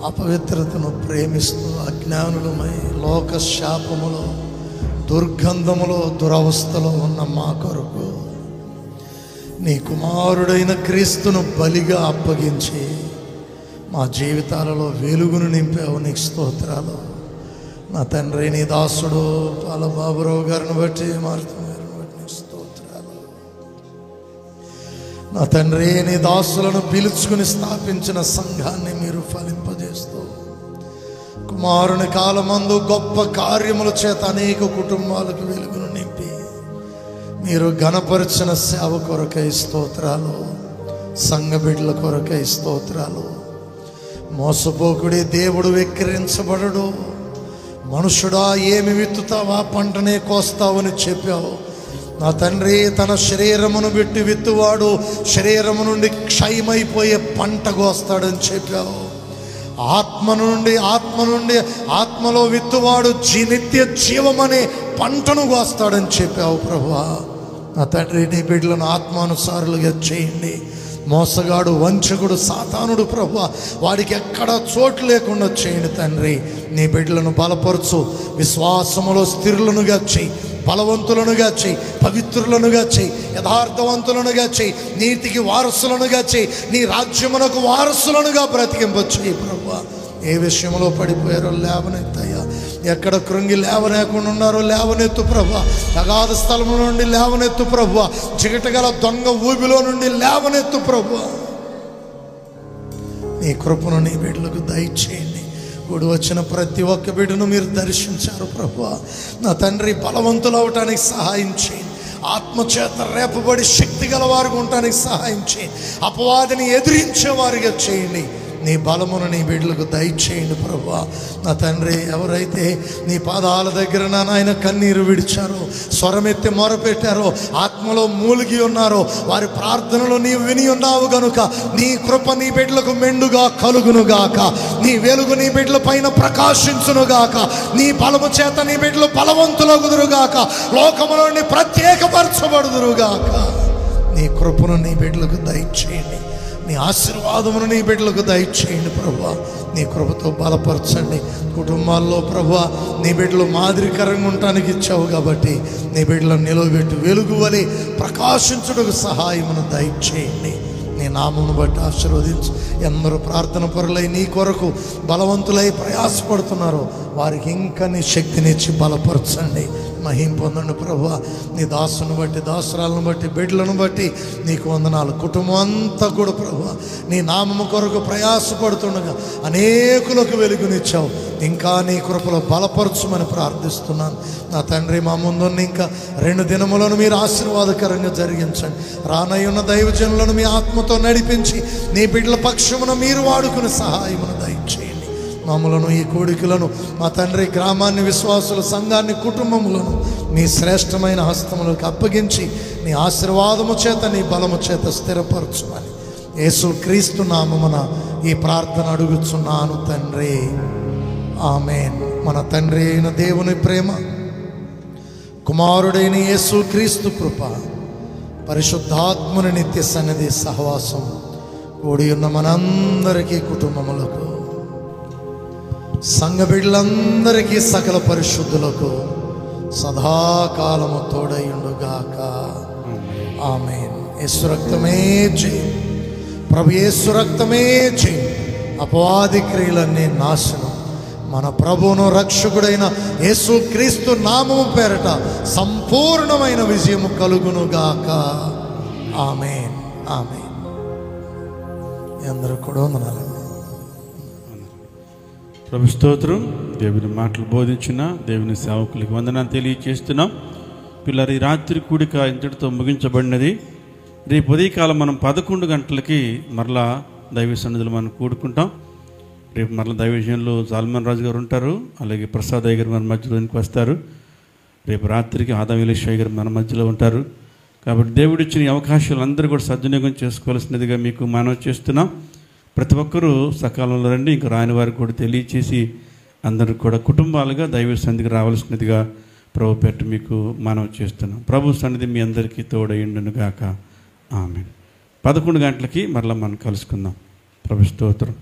అపవిత్రతను ప్రేమిస్తూ అజ్ఞానులమై లోక శాపములో, దుర్గంధములో, దురవస్థలో ఉన్న మా కొరకు నీ కుమారుడైన క్రీస్తును బలిగా అప్పగించి మా జీవితాలలో వెలుగును నింపావు. నీకు స్తోత్రాలు. నా తండ్రి, నీ దాసుడు పాలబాబురావు గారిని బట్టి, మారుతి గారిని బట్టి నీకు స్తోత్రాలు. నా తండ్రి, నీ దాసులను పిలుచుకుని స్థాపించిన సంఘాన్ని మీరు ఫలింపజేస్తూ కుమారుని కాలమందు గొప్ప కార్యముల చేత అనేక కుటుంబాలకు వెలుగును నింపి మీరు ఘనపరిచిన సేవ కొరకై స్తోత్రాలు. సంఘ బిడ్డల కొరకై స్తోత్రాలు. మోసపోకుడి దేవుడు వెక్కిరించబడడు. మనుషుడా, ఏమి విత్తుతావా పంటనే కోస్తావని చెప్పావు. నా తండ్రి, తన శరీరమును పెట్టి విత్తువాడు శరీరము నుండి క్షయమైపోయే పంట కోస్తాడని చెప్పావు. ఆత్మ నుండి ఆత్మలో విత్తువాడు నిత్య జీవమనే పంటను కోస్తాడని చెప్పావు ప్రభువా. నా తండ్రి, నీ బిడ్డలను ఆత్మానుసారులుగా చేయండి. మోసగాడు, వంచకుడు, సాతానుడు ప్రభువా, వాడికి ఎక్కడ చోటు లేకుండా చేయండి తండ్రి. నీ బిడ్డలను బలపరచు, విశ్వాసములో స్థిరులనుగా చేయి, బలవంతులనుగా చేయి, పవిత్రులనుగా చేయి, యథార్థవంతులనుగా చేయి, నీతికి వారసులనుగా చేయి, నీ రాజ్యమునకు వారసులనుగా బ్రతికింపచేయి ప్రభువా. ఏ విషయంలో పడిపోయారో లేవనెత్తయ్యా. ఎక్కడ కృంగి లేవనేకుండా ఉన్నారో లేవనెత్తు ప్రభువా. అగాధ స్థలం నుండి లేవనెత్తు ప్రభువా. చిగటగల దొంగ ఊబిలో నుండి లేవనెత్తు ప్రభువా. నీ కృపను నీ బిడ్డలకు దయచేయండి. కూడి వచ్చిన ప్రతి ఒక్క బిడ్డను మీరు దర్శించారు ప్రభువా. నా తండ్రి, బలవంతులు అవటానికి సహాయం చేయండి. ఆత్మచేత రేపబడి శక్తి గల వారికి ఉండటానికి సహాయం చేయండి. అపవాదిని ఎదిరించేవారిగా చేయండి. నీ బలమును నీ బిడ్డలకు దయచేయండి ప్రభువా. నా తండ్రి, ఎవరైతే నీ పాదాల దగ్గర నాయన కన్నీరు విడిచారో, స్వరమెత్తి మొరపెట్టారో, ఆత్మలో మూలిగి ఉన్నారో, వారి ప్రార్థనలు నీవు విని ఉన్నావు గనుక నీ కృప నీ బిడ్డలకు మెండుగా కలుగునుగాక. నీ వెలుగు నీ బిడ్డల పైన ప్రకాశించునుగాక. నీ బలము చేత నీ బిడ్డలు బలవంతులగుదురుగాక. లోకములోని ప్రత్యేకపరచబడుదురుగాక. నీ కృపను నీ బిడ్డలకు దయచేయండి. నీ ఆశీర్వాదమును నీ బిడ్డలకు దయచేయండి ప్రభువా. నీ కృపతో బలపరచండి. కుటుంబాల్లో ప్రభువా, నీ బిడ్డలు మాదిరికరంగా ఉండటానికి ఇచ్చావు కాబట్టి నీ బిడ్డలను నిలవబెట్టి వెలుగు వలె ప్రకాశించుటకు సహాయమును దయచేయండి. నీ నామమును బట్టి ఆశీర్వదించు. ఎందరూ ప్రార్థన పరులై నీ కొరకు బలవంతులై ప్రయాసపడుతున్నారో వారికి ఇంకా నీ శక్తినిచ్చి బలపరచండి. మహిం పొందండి ప్రభువా. నీ దాసును బట్టి, దాసురాలను బట్టి, బిడ్డలను బట్టి నీకు వందనాలు. కుటుంబం అంతా కూడా ప్రభువా నీ నామము కొరకు ప్రయాసపడుతుండగా అనేకులకు వెలుగునిచ్చావు. ఇంకా నీ కృపలో బలపరచుమని ప్రార్థిస్తున్నాను. నా తండ్రి, మా ముందున్న ఇంకా 2 దినములను మీరు ఆశీర్వాదకరంగా జరిగించండి. రానయ్యున్న దైవజనులను మీ ఆత్మతో నడిపించి నీ బిడ్డల పక్షమున మీరు వాడుకునే సహాయమును దయచేయండి. మమ్మలను, ఈ కోడికలను, మా తండ్రి గ్రామాన్ని, విశ్వాసుల సంఘాన్ని, కుటుంబములను నీ శ్రేష్టమైన హస్తములకు అప్పగించి నీ ఆశీర్వాదము చేత, నీ బలము చేత స్థిరపరచుమని యేసు క్రీస్తు నామమున ఈ ప్రార్థన అడుగుచున్నాను తండ్రి. ఆమేన్. మన తండ్రి అయిన దేవుని ప్రేమ, కుమారుడైన యేసు క్రీస్తు కృప, పరిశుద్ధాత్మని నిత్య సన్నిధి సహవాసం కూడి ఉన్న మనందరికీ, కుటుంబములకు, సంఘ బిడ్డలందరికీ, సకల పరిశుద్ధులకు సదాకాలము తోడయుండుగాక. ఆమేన్. యేసు రక్తమే జయం. ప్రభు యేసు రక్తమే జయం. అపవాది క్రియలన్నీ నాశనం. మన ప్రభువును రక్షకుడైన యేసుక్రీస్తు నామము పేరట సంపూర్ణమైన విజయము కలుగునుగాక. ఆమేన్, ఆమేన్. అందరూ కూడా వందనాలండి. ప్రభు స్తోత్రం. దేవుని మాటలు బోధించిన దేవుని సేవకులకి వందనాలు తెలియజేస్తున్నాం. పిల్లలు, ఈ రాత్రి కూడిక ఇంతటితో ముగించబడినది. రేపు ఉదయకాలం మనం 11 గంటలకి మరలా దైవ సన్నిధిలో మనం కూడుకుంటాం. రేపు మరలా దైవజనులు సాల్మన్ రాజు గారు ఉంటారు, అలాగే ప్రసాద్ అయ్య గారు మన మధ్యలోనికి వస్తారు. రేపు రాత్రికి ఆదాం ఇలీషయ్య గారు మన మధ్యలో ఉంటారు. కాబట్టి దేవుడిచ్చిన ఈ అవకాశాలు అందరూ కూడా సద్వినియోగం చేసుకోవాల్సినదిగా మీకు మనవి చేస్తున్నాం. ప్రతి ఒక్కరూ సకాలంలో రండి. ఇంకా రాని వారికి కూడా తెలియచేసి అందరూ కూడా కుటుంబాలుగా దైవ సన్నిధికి రావాల్సినదిగా ప్రభు పేట మీకు మనవి చేస్తున్నాం. ప్రభు సన్నిధి మీ అందరికీ తోడైండును గాక. ఆమేన్. 11 గంటలకి మరలా మనం కలుసుకుందాం. ప్రభు స్తోత్రం.